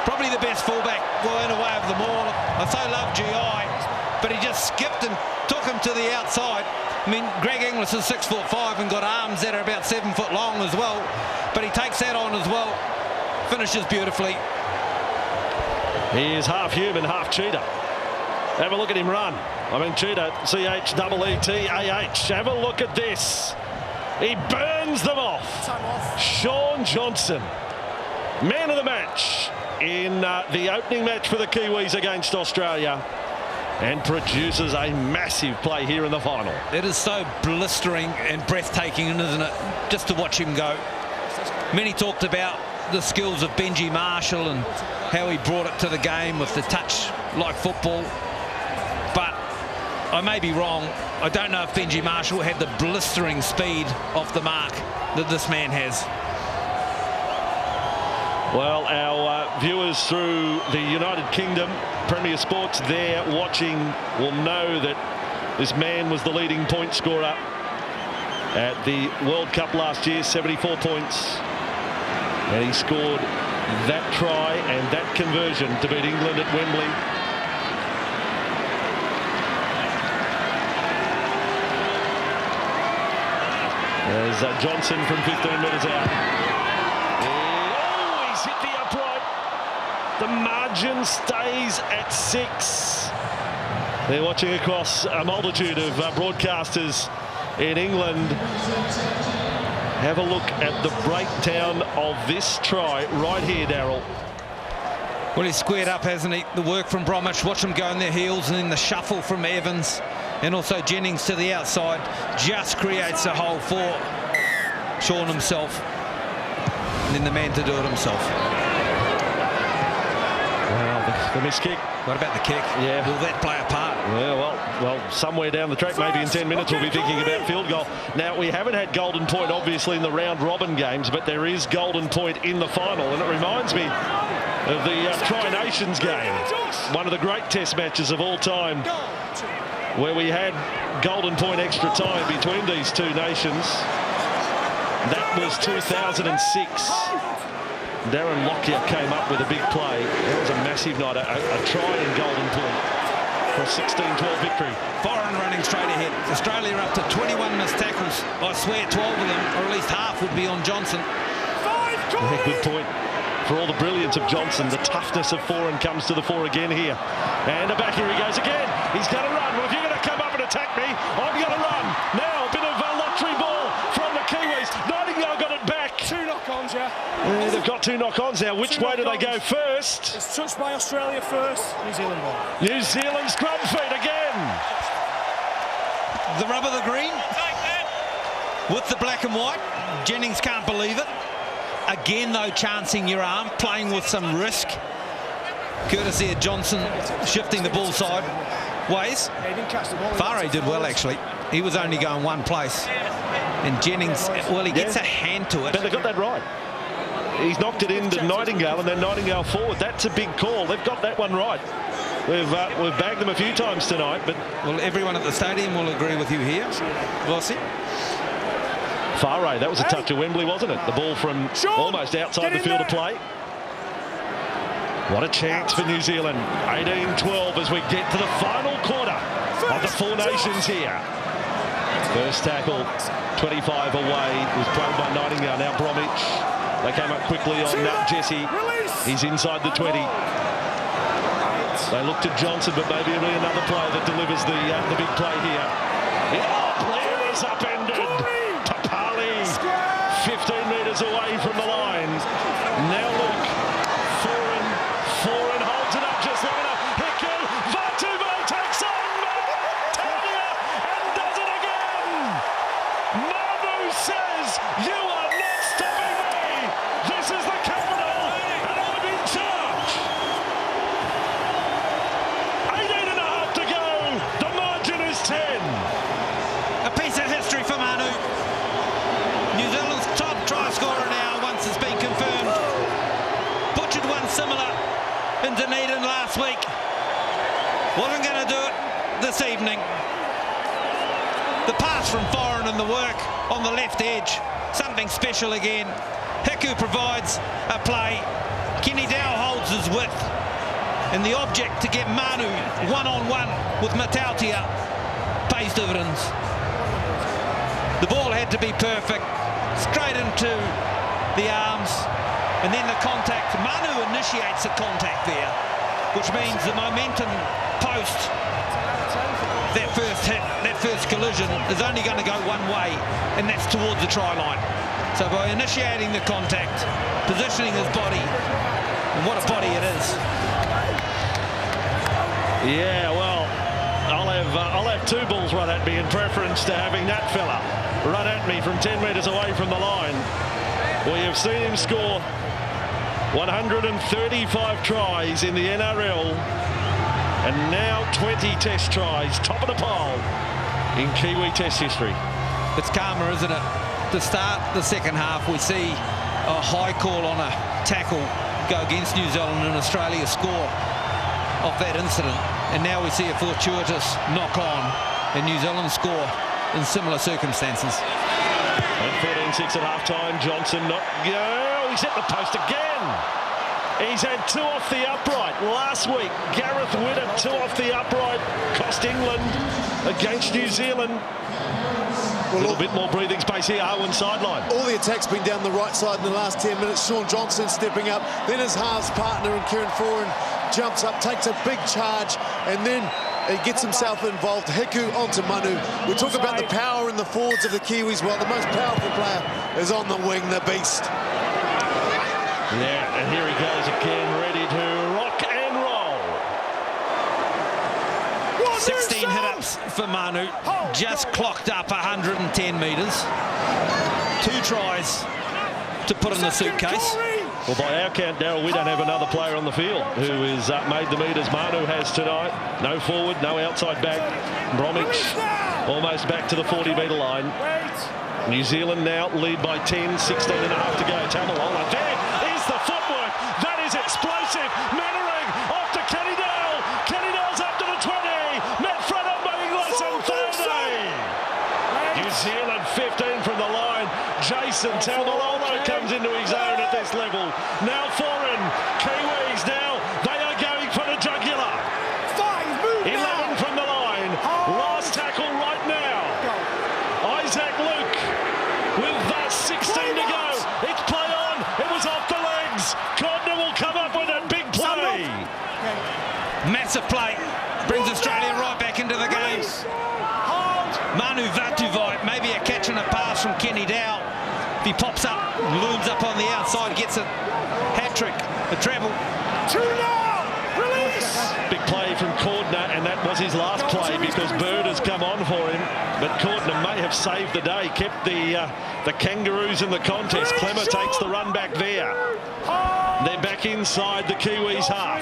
Probably the best fullback going away of them all. I so love GI, but he just skipped and took him to the outside. I mean, Greg Inglis is 6'5" and got arms that are about 7 foot long as well, but he takes that on as well. Finishes beautifully. He is half human, half cheetah. Have a look at him run. I mean, cheetah, C-H-E-E-T-A-H. Have a look at this. He burns them off. Sean Johnson, man of the match in the opening match for the Kiwis against Australia, and produces a massive play here in the final. It is so blistering and breathtaking, isn't it, just to watch him go. Many talked about the skills of Benji Marshall and how he brought it to the game with the touch like football, but I may be wrong. I don't know if Benji Marshall had the blistering speed off the mark that this man has. Well, our viewers through the United Kingdom, Premier Sports there watching, will know that this man was the leading point scorer at the World Cup last year, 74 points. And he scored that try and that conversion to beat England at Wembley. There's Johnson from 15 metres out. Hit the upright. The margin stays at 6. They're watching across a multitude of broadcasters in England. Have a look at the breakdown of this try right here, Darryl. Well, he's squared up, hasn't he? The work from Bromwich, watch him go on their heels, and then the shuffle from Evans and also Jennings to the outside just creates a hole for Sean himself. And then the man to do it himself. Well, the missed kick. What about the kick? Yeah. Will that play a part? Yeah, well, somewhere down the track, maybe in 10 minutes, we'll be thinking about field goal. Now, we haven't had golden point, obviously, in the round-robin games, but there is golden point in the final, and it reminds me of the Tri-Nations game, one of the great test matches of all time, where we had golden point extra time between these two nations. That was 2006. Darren Lockyer came up with a big play. That was a massive night, a try in golden point for a 16-12 victory. Foreign running straight ahead. Australia are up to 21 missed tackles. I swear 12 of them, or at least half, would be on Johnson. Yeah, good point. For all the brilliance of Johnson, the toughness of foreign comes to the fore again here. And back here he goes again. He's going to run. Well, if you're going to come up and attack me, I'm going to run. Now, a bit of a lottery ball from the Kiwis. Nightingale got it back. Two knock-ons, yeah. They've got two knock-ons now. Which way do they go first? It's touched by Australia first. New Zealand ball. New Zealand scrum feet again. The rub of the green. with the black and white. Jennings can't believe it. Again, though, chancing your arm, playing with some risk. Courtesy of Johnson shifting the ball sideways. Farre did well, actually. He was only going one place. And Jennings, well, he gets a hand to it. But they got that right. He's knocked it into Nightingale and then Nightingale forward. That's a big call. They've got that one right. We've bagged them a few times tonight, but... Well, everyone at the stadium will agree with you here, Vossi. Farre, that was a touch of Wembley, wasn't it? The ball from almost outside the field of play. What a chance for New Zealand. 18-12 as we get to the final quarter of the Four Nations here. First tackle, 25 away, was played by Nightingale. Now Bromwich. They came up quickly on Jesse. He's inside the 20. They look to Johnson, but maybe it'll be another player that delivers the big play here. Blair is upended. Papali, 15 metres away from the line. Now look, Foreign holds it up just long enough. Hiku, Vatuvo takes on Talia and does it again. Manu says, "You are not stopping me. This is the capital, and I'm in charge." 18 and a half to go. The margin is 10. A piece of history for Manu. New Zealand's top try scorer now, once it's been confirmed. Butchered one similar in Dunedin last week. Wasn't going to do it this evening. The pass from Foreign and the work on the left edge. Something special again. Hiku provides a play. Kenny Dow holds his width. And the object to get Manu one-on-one with Matautia pays dividends. The ball had to be perfect. Straight into the arms. And then the contact. Manu initiates the contact there, which means the momentum post that first hit, that first collision, is only going to go one way, and that's towards the try line. So by initiating the contact, positioning his body, and what a body it is. Yeah, well, I'll have two balls run at me in preference to having that fella run at me from 10 metres away from the line. We have seen him score 135 tries in the NRL, and now 20 test tries, top of the pile in Kiwi test history. It's karma, isn't it? To start the second half, we see a high call on a tackle go against New Zealand and Australia score off that incident, and now we see a fortuitous knock on and New Zealand score in similar circumstances. And 14-6 at half-time. Johnson he's hit the post again. He's had two off the upright. Last week, Gareth Witter, two off the upright, cost England against New Zealand. A little bit more breathing space here, Owen sideline. All the attacks been down the right side in the last 10 minutes. Shaun Johnson stepping up. Then his halves partner and Kieran Foran jumps up, takes a big charge, and then he gets himself involved. Hiku onto Manu. We talk about the power in the forwards of the Kiwis. Well, the most powerful player is on the wing, the beast. Yeah, and here he goes again, ready to rock and roll. 16 hit-ups for Manu. Just clocked up 110 metres. 2 tries to put in the suitcase. Well, by our count, Darryl, we don't have another player on the field who has made the meters Manu has tonight. No forward, no outside back. Bromwich almost back to the 40-metre line. New Zealand now lead by 10, 16 and a half to go. Tamalola, there is the footwork. That is explosive. Mannering off to Kenny Dale. Kenny Dale's up to the 20. Met front up by Inglis and 30. New Zealand 15 from the line. Jason Tamalolo comes into his own at this level. Now Foreign. Kiwis now. They are going for the jugular. 11 from the line. Last tackle right now. Isaac Luke with 16 to go. It's play on. It was off the legs. Cordner will come up with a big play. Massive play. Brings Australia right back into the game. Manu Vatuvai, maybe a catch and a pass from Kenny Dow. If he pops up, looms up on the outside, gets a hat-trick, a treble. Big play from Cordner, and that was was his last play because Bird has come on for him, but Courtney may have saved the day, kept the Kangaroos in the contest. Clemmer takes the run back there. They're back inside the Kiwis half.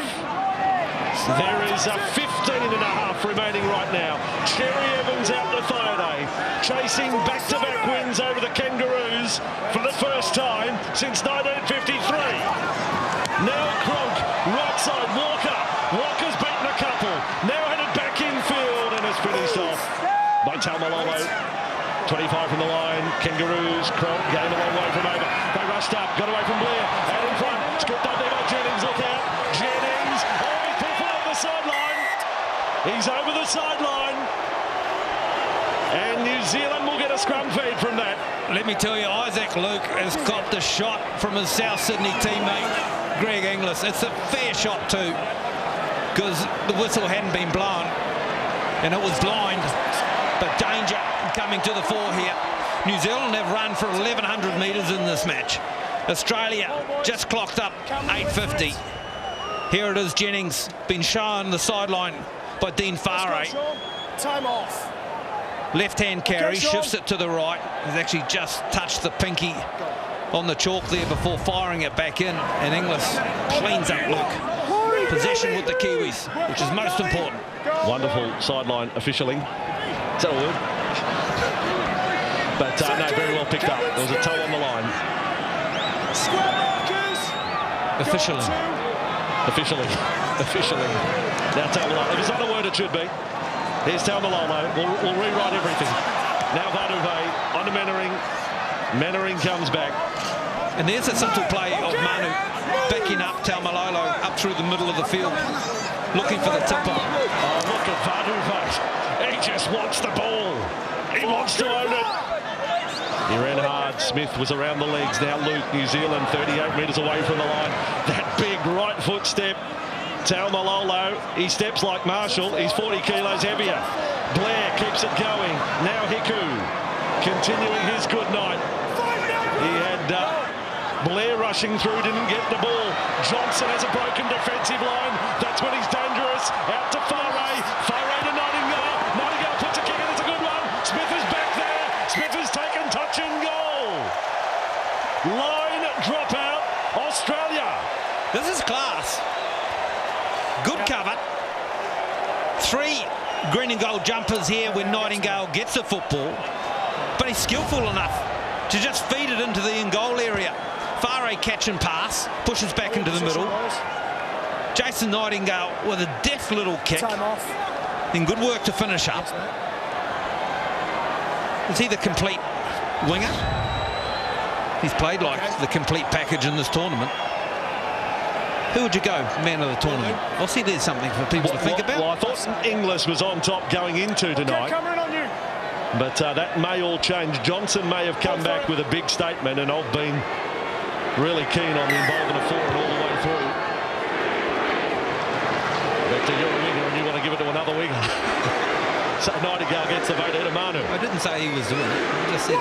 There is a 15.5 remaining right now. Cherry Evans out to Friday, chasing back-to-back wins over the Kangaroos for the first time since 1953. Now Cronk, right side, Walker. Walker's beaten a couple. Now headed back infield and is finished off by Taumalolo. 25 from the line. Kangaroos, Cronk getting a long way from over. They rushed up, got away from Blair. Out in front, scooped up there by Jennings. Look out, Jennings. Oh, he's put over the sideline. He's over the sideline. And New Zealand will get a scrum feed from that. Let me tell you, Isaac Luke has got the shot from his South Sydney teammate, Greg Inglis. It's a fair shot too, because the whistle hadn't been blown and it was blind, but danger coming to the fore here. New Zealand have run for 1,100 metres in this match. Australia just clocked up 850. Here it is, Jennings been shown the sideline by Dean Farray. Time off. Left-hand carry, shifts it to the right. He's actually just touched the pinky on the chalk there before firing it back in, and Inglis cleans up Luke. Possession with the Kiwis, which is most important. Wonderful sideline officialing. Is that a word? But no, very well picked up. There was a toe on the line. Officially. Now Taumalolo. If it's not a word, it should be. Here's Taumalolo. We'll rewrite everything. Now Vaduve on to Mannering. Mannering comes back. And there's a simple play of Manu backing up Taumalolo up through the middle of the field, looking for the tipper. Oh, look at Vaduve. He just wants the ball. He wants to own it. He ran hard. Smith was around the legs. Now Luke, New Zealand, 38 metres away from the line. That big right foot step. Taumalolo, he steps like Marshall. He's 40 kilos heavier. Blair keeps it going. Now Hiku, continuing his good night. He had Blair rushing through, didn't get the ball. Johnson has a broken defensive line. That's when he's dangerous. Out to Farray. Farray to Nightingale. Nightingale puts a kick in. It's a good one. Smith is back there. Smith has taken touch and goal. Line dropout. Australia. This is class. Good cover. 3 green and gold jumpers here when Nightingale gets the football, but he's skillful enough to just feed it into the in-goal area. Farray catch and pass, pushes back into the middle. Jason Nightingale with a deft little kick. And good work to finish up. Is he the complete winger? He's played like the complete package in this tournament. Who would you go man of the tournament? I'll see there's something for people to think about. Well, I thought Inglis was on top going into tonight. But that may all change. Johnson may have come back with a big statement, and I've been really keen on the involvement of forward all the way through. But you're a winger and you want to give it to another winger. So Nightingale gets the vote out of Manu. I didn't say he was doing it. I just said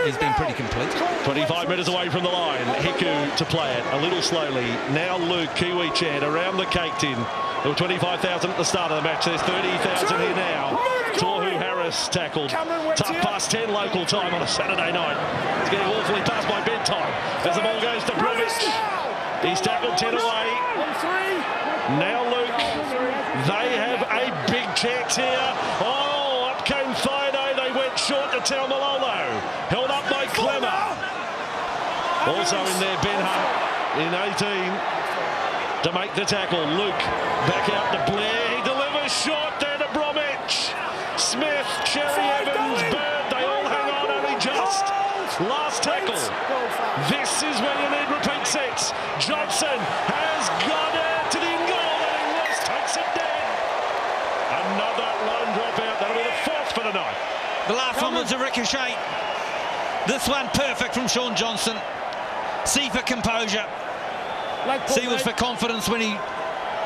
he's been pretty complete. 25 metres away from the line. Hiku to play it a little slowly. Now Luke, Kiwi chant around the cake tin. There were 25,000 at the start of the match. There's 30,000 here now. Tohu Harris tackled. Tough past 10 local time on a Saturday night. It's getting awfully past my bedtime as the ball goes to Bromwich. He's tackled 10 away. Now Luke. They have a big chance here. Oh, up came Friday. They went short to Taumalolo. Held up by Clemmer. Also in there, Ben Hunt in 18 to make the tackle. Luke back out to Blair. He delivers short there to Bromwich. Smith, Cherry Evans, Bird, they all hang on only just. Last tackle. This is where you need repeat sets. Johnson has got it to the in-goal and Inglis takes it dead. Another line dropout. That'll be the 4th for the night. The last one was a ricochet. This one perfect from Sean Johnson. C for composure. C was for confidence when he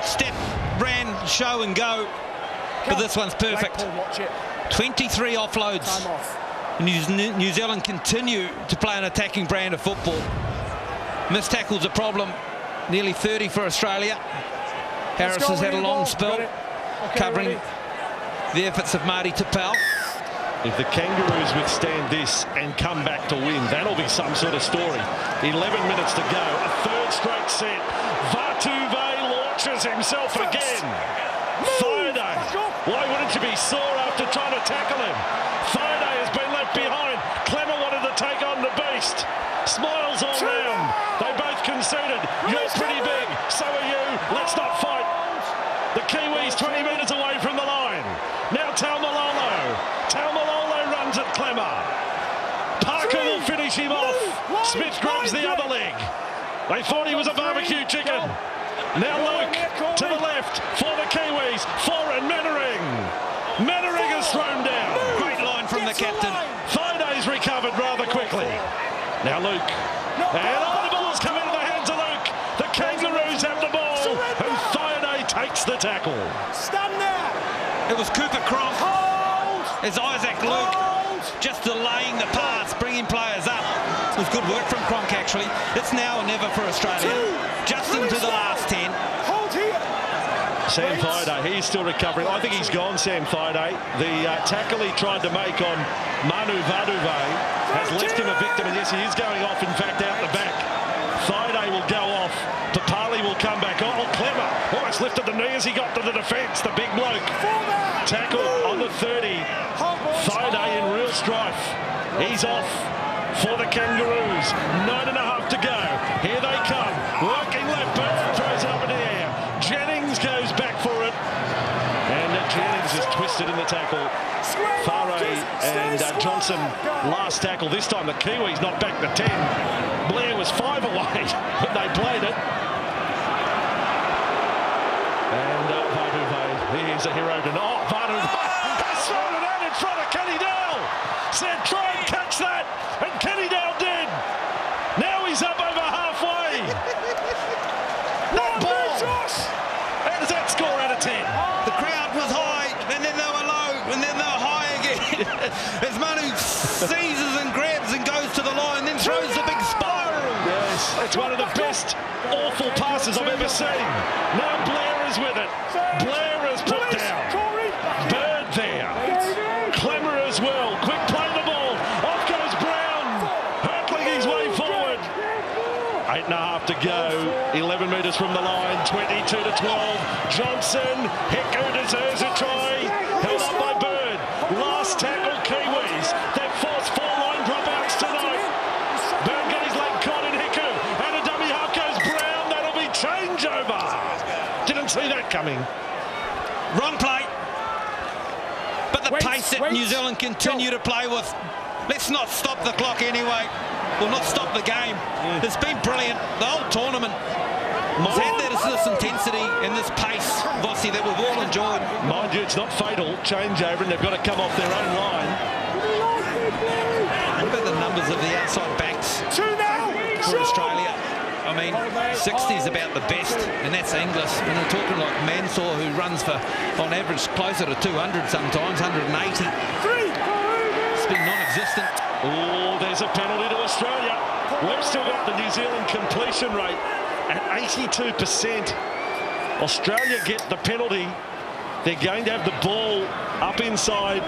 stepped, ran, show and go. But this one's perfect. 23 offloads. New Zealand continue to play an attacking brand of football. Missed tackle's a problem. Nearly 30 for Australia. Harris has had a long spell covering the efforts of Marty Tapel. If the Kangaroos withstand this and come back to win, that'll be some sort of story. 11 minutes to go, a third straight set. Vatuvei launches himself again. Thaiday, why wouldn't you be sore after trying to tackle him? Thaiday has been left behind. Clemmer wanted to take on the beast. Smiles all round. They both conceded. You're pretty big, so are you. Let's not fight. The Kiwis 20 metres away from the line. Now Taumalolo. Taumalolo runs at Clemmer. Parker will finish him off. Smith grabs the other leg. They thought he was a barbecue chicken. Now Luke to the left for the Kiwis. Foreign Mannering. Mannering is thrown down. Great line from the captain. Thaidays recovered rather quickly. Now Luke. And all the ball's come into the hands of Luke. The Kangaroos have the ball. And Thaiday takes the tackle. Stand there. It was Cooper Cronk. As Isaac Luke just delaying the pass, bringing players up. It was good work from Cronk, actually. It's now or never for Australia. Just into the last 10. Hold here. Sam Thaiday, he's still recovering. I think he's gone, Sam Thaiday. The tackle he tried to make on Manu Vatuvei has left him a victim, and yes, he is going off, in fact, out the back. Thaiday will go off. Papali will come back. Oh, Clemmer almost lifted the knee as he got to the defence. The big bloke. Tackle on the 30. Thaiday in real strife. He's off for the Kangaroos. 9.5 to go. Here they come. Working left. Burton throws it up in the air. Jennings goes back for it. And Jennings is twisted in the tackle. Faray and Johnson last tackle. This time the Kiwis not back to 10. Blair was 5 away, but they played it. And Vatuvei, he's a hero tonight. Vatuvei has thrown it out in front of Kenny Dowell. Said try and catch that, and Kenny Dowell did. Now he's up over halfway. That ball. How does that score out of 10? The crowd was high, and then they were low, and then they were high again. As Manu seizes and grabs and goes to the line, then throws the big spiral. Yes, it's one of the best awful passes I've ever seen. Now Blair is with it. Blair is put down. Bird there. Clemmer as well. Quick play the ball. Off goes Brown. Hurtling his way forward. 8.5 to go. 11 metres from the line. 22 to 12. Johnson. Hicko deserves a try. Held up by Bird. Last tackle Kiwis. They've forced 4 line dropouts tonight. Bird got his leg caught in Hicko. And a dummy half goes Brown. That'll be changeover. Didn't see that coming. Wrong play. But the pace that New Zealand continue to play with. Let's not stop the clock anyway. We'll not stop the game. It's been brilliant. The whole tournament has had this intensity and this pace, Vossi, that we've all enjoyed. Mind you, it's not fatal. Changeover, and they've got to come off their own line. What about the numbers of the outside backs for Australia? I mean, 60 is about the best, and that's Inglis. And we're talking like Mansour, who runs for, on average, closer to 200 sometimes, 180. It's been non-existent. Oh, there's a penalty to Australia. We've still got the New Zealand completion rate at 82%. Australia get the penalty. They're going to have the ball up inside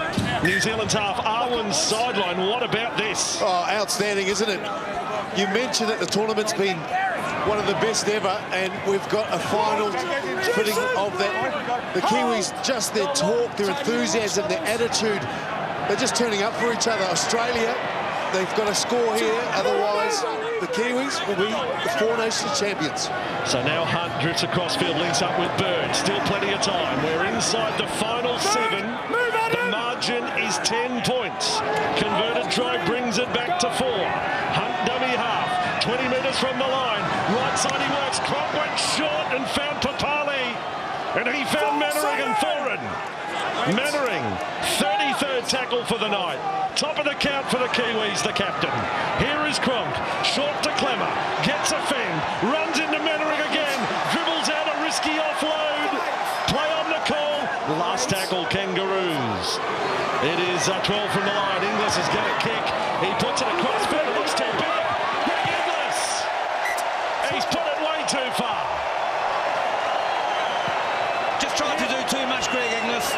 New Zealand's half. Arwen's sideline. What about this? Oh, outstanding, isn't it? You mentioned that the tournament's been one of the best ever, and we've got a final fitting of that. The Kiwis, just their talk, their enthusiasm, their attitude, they're just turning up for each other. Australia, they've got to score here, otherwise the Kiwis will be the Four Nations champions. So now Hunt drifts across field, links up with Bird. Still plenty of time. We're inside the final 7. The margin is 10 points. Converted try brings it back to 4. Hunt dummy half. 20 metres from the line. Right side he works. Cronk went short and found Papali. And he found Mannering and Thorin. Mannering, 33rd tackle for the night. Top of the count for the Kiwis, the captain. Here is Cronk, short to Clemmer, gets a fend, runs into Mannering again, dribbles out a risky offload. Play on the call. Last tackle, Kangaroos. It is 12 from the line. Inglis is going to kick. He puts it across field. It looks too big. Greg Inglis. He's put it way too far. Just tried to do too much, Greg Inglis.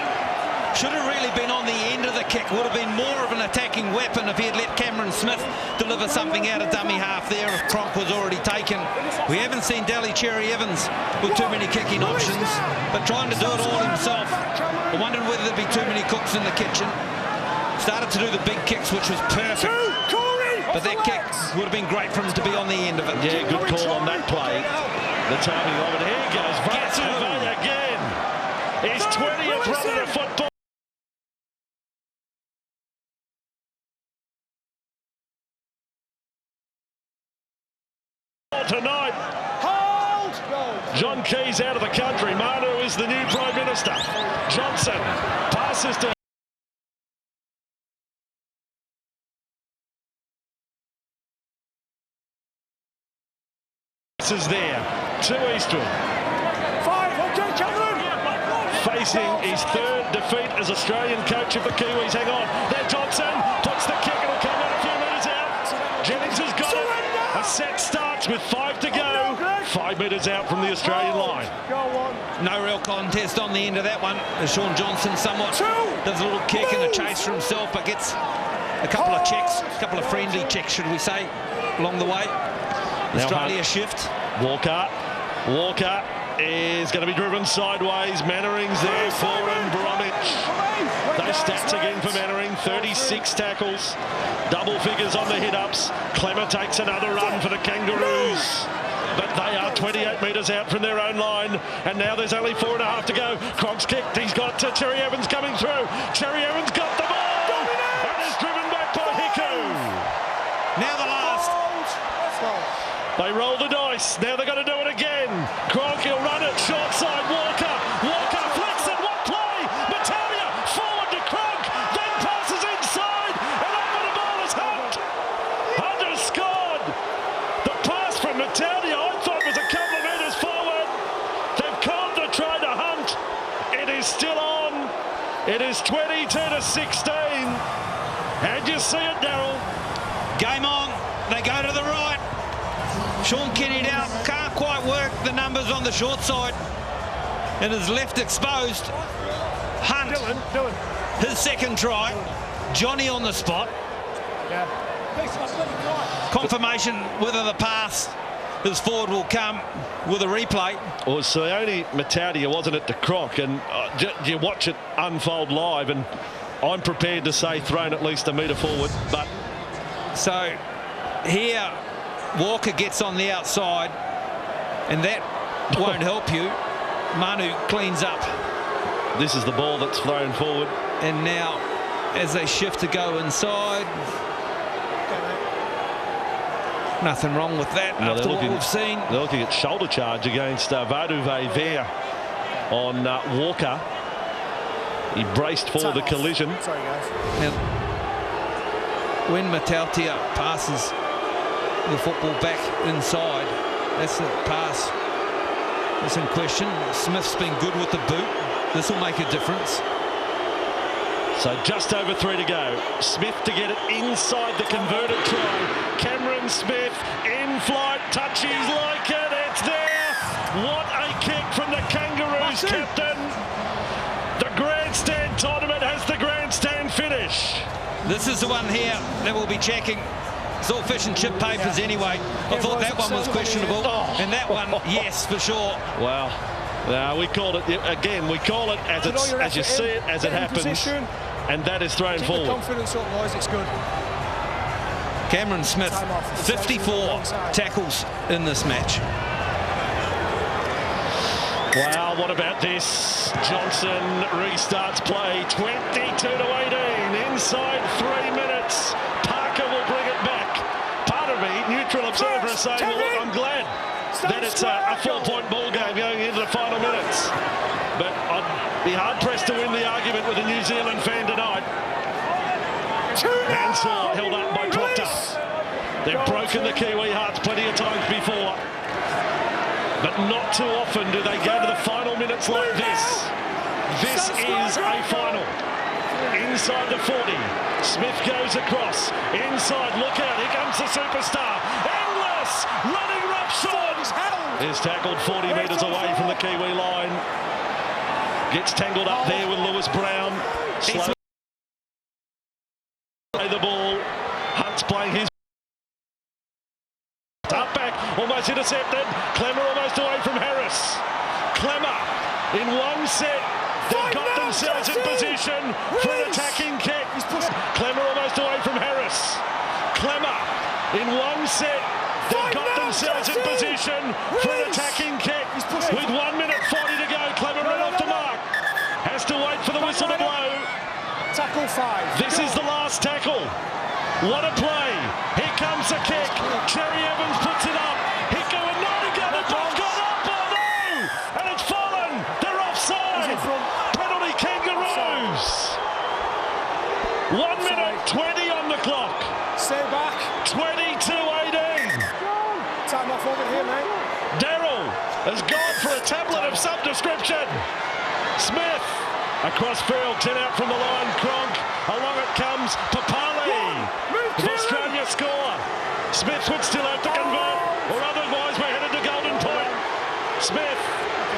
should have really been on the end of the kick. Would have been more of an attacking weapon if he had let Cameron Smith deliver something out of dummy half there if Cronk was already taken. We haven't seen Daly Cherry Evans with too many kicking options, but trying to do it all himself. I wondered whether there'd be too many cooks in the kitchen. Started to do the big kicks, which was perfect. But that kick would have been great for him to be on the end of it. Yeah, good call on that play. The timing of it. Here goes Vatuvei again. His 20th run at football. Tonight. Hold! John Key's out of the country. Manu is the new Prime Minister. Johnson passes to is there to Eastwood. Facing his third defeat as Australian coach of the Kiwis. Hang on. There Johnson puts the kick. It'll come out a few metres out. Jennings has got it. A set starts with 5 to go. 5 metres out from the Australian line. No real contest on the end of that one. Sean Johnson somewhat does a little kick and a chase for himself, but gets a couple of checks, a couple of friendly checks, should we say, along the way. Australia shift. Walker is going to be driven sideways. Mannering's there for him. Bromwich. Those stats again for Mannering. 36 tackles. Double figures on the hit-ups. Clemmer takes another run for the Kangaroos. But they are 28 metres out from their own line. And now there's only 4.5 to go. Cronk's kicked. He's got Cherry Evans coming through. Cherry Evans got the ball. And is driven back by Hiku. Now the last. They roll the dice. Now they've got to do it again. Cronk, he'll run it. Short side, Walker. Walker flicks it. What play? Matalia forward to Cronk. Then passes inside. And over the ball is Hunt. Hunter scored. The pass from Matalia, I thought, was a couple of metres forward. They've called the try to Hunt. It is still on. It is 22 to 16. How'd you see it, Darryl? Game on. They go to the right. Sean Kenny down, can't quite work the numbers on the short side and is left exposed. Hunt, his second try. Johnny on the spot. Confirmation whether the pass his forward will come with a replay. Well, Sione Matalia, wasn't it, to Cronk? And you watch it unfold live, and I'm prepared to say thrown at least a metre forward. But so here Walker gets on the outside, and that won't help you. Manu cleans up. This is the ball that's thrown forward. And now, as they shift to go inside, nothing wrong with that after what we've seen. They're looking at shoulder charge against Vatuvei there on Walker. He braced for the collision. Sorry, guys. Now, when Matautia passes the football back inside, that's the pass that's in question. Smith's been good with the boot. This will make a difference. So just over 3 to go. Smith to get it inside the converted try. Cameron Smith in flight, touches like it. It's there. What a kick from the Kangaroos captain. The grandstand tournament has the grandstand finish. This is the one here that we'll be checking. It's all fish and chip papers anyway. I thought that one was questionable, and that one, yes, for sure. Wow. We called it, again, we call it as you see it, as it happens, and that is thrown forward. Confidence up, boys, it's good. Cameron Smith, 54 tackles in this match. Wow, what about this? Johnson restarts play, 22 to 18, inside 3 minutes. Parker will bring it back. Part of me, neutral observer, is saying, well, look, I'm glad that it's a 4-point ball game going into the final minutes. But I'd be hard-pressed to win the argument with a New Zealand fan tonight. Mansour held up by Proctor. They've broken the Kiwi hearts plenty of times before. But not too often do they go to the final minutes like this. This is a final. Inside the 40. Smith goes across. Inside, look out, here comes the superstar. Endless! Running roughshod! Is tackled 40 metres away from the Kiwi line. Gets tangled up there with Lewis Brown. Slow. The ball. Hunt's playing his up back, almost intercepted. Clemmer almost away from Harris. Clemmer in one set. They've got themselves in position for an attacking kick. Clemmer almost away from Harris. Clemmer in one set. They've got themselves in position for an attacking kick. With 1 minute 40 to go, Clemmer ran off the mark. Has to wait for the whistle to blow. Tackle 5. This is the last tackle. What a play. Here comes the kick. Cherry Evans puts it up. Hicko and Nottingham. The ball's gone up. Oh no! And it's fallen. They're offside. Penalty Kangaroos. 1 minute 20 on the clock. Stay back. 22-18. Time off over here, mate. Darrell has gone for a tablet of some description. Smith across field, 10 out from the line. Cronk, along it comes. Papali. If Australia score, Smith would still have to convert, or otherwise we're headed to Golden Point. Smith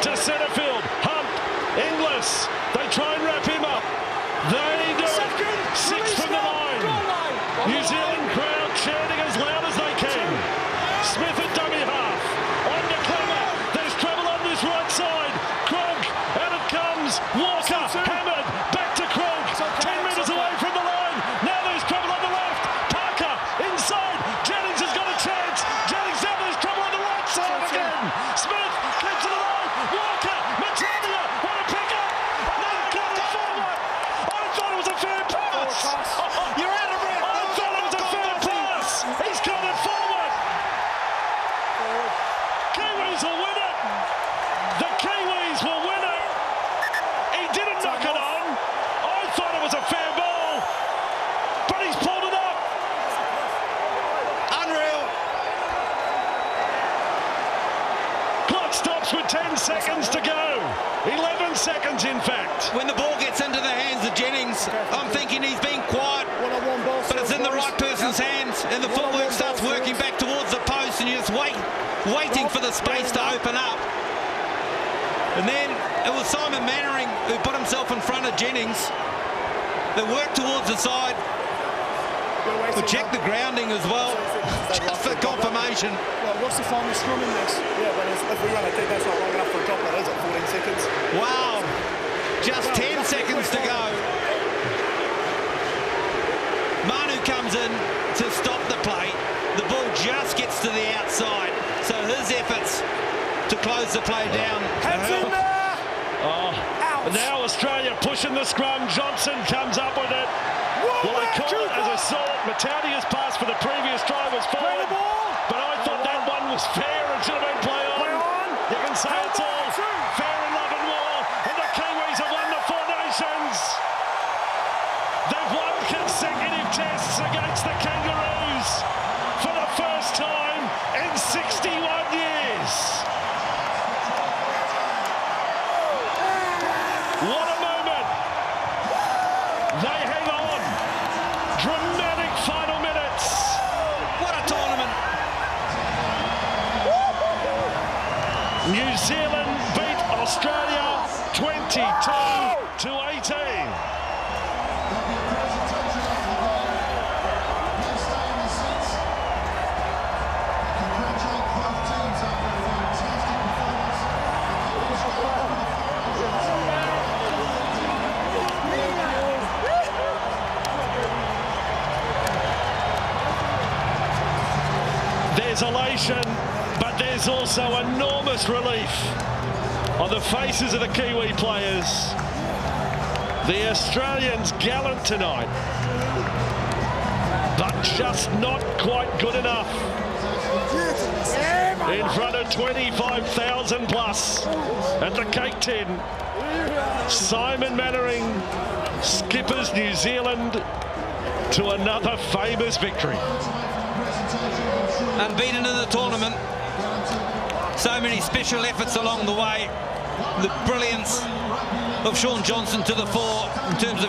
to centre field. Hunt, Inglis. They try and wrap him up. They do it. 6 from the line. New Zealand crowd chanting as loud as they can. Smith at dummy half. On to Clemmer. There's trouble on this right side. Cronk, out it comes. Walker, hammered. Back to Cronk. 10 metres away from the line. Now there's trouble on the left. Parker, inside. Jennings has got a chance. Jennings out. There's trouble on the right side again. Smith, keeps to the line. Walker, Matangia, what a pick up. And then got it forward. I thought it was a fair pass. You're out of breath. I thought it was a fair pass. He's got it forward. Kiwis will win it. The Kiwis will win it. He didn't knock it on. I thought it was a fair ball, but he's pulled it up. Unreal. Clock stops with 10 seconds to go. 11 seconds, in fact. When the ball gets into the hands of Jennings, I'm thinking he's being quiet, One-on-one ball. but it's in the right person's hands, and the footwork starts working back towards the post, and you just waiting for the space to open up. And then it was Simon Mannering who put himself in front of Jennings. They worked towards the side. We'll check the grounding as well, just for confirmation. Well, what's the final scrum in this? Yeah, but if we run a kick, that's not long enough for a drop. That is at 14 seconds. Wow, just 10 seconds to go. Manu comes in to stop the play. The ball just gets to the outside, so his efforts to close the play down. Hands in there! Oh, now Australia pushing the scrum. Johnson comes up with it. Well, they called it as I saw it. Mataudia's pass for the previous try was forward, but I thought that one was fair and should have been play on. You can say it's all fair in love and war, and the Kiwis have won the Four Nations. They've won consecutive tests against the Kangaroos for the first time in 61 years. What a moment. They hang on. Dramatic final minutes. What a tournament. New Zealand beat Australia 22-18. There's elation, but there's also enormous relief on the faces of the Kiwi players. The Australians gallant tonight, but just not quite good enough. In front of 25,000 plus at the Cake Tin, Simon Mannering skippers New Zealand to another famous victory. Unbeaten in the tournament. So many special efforts along the way. The brilliance of Shaun Johnson to the fore in terms of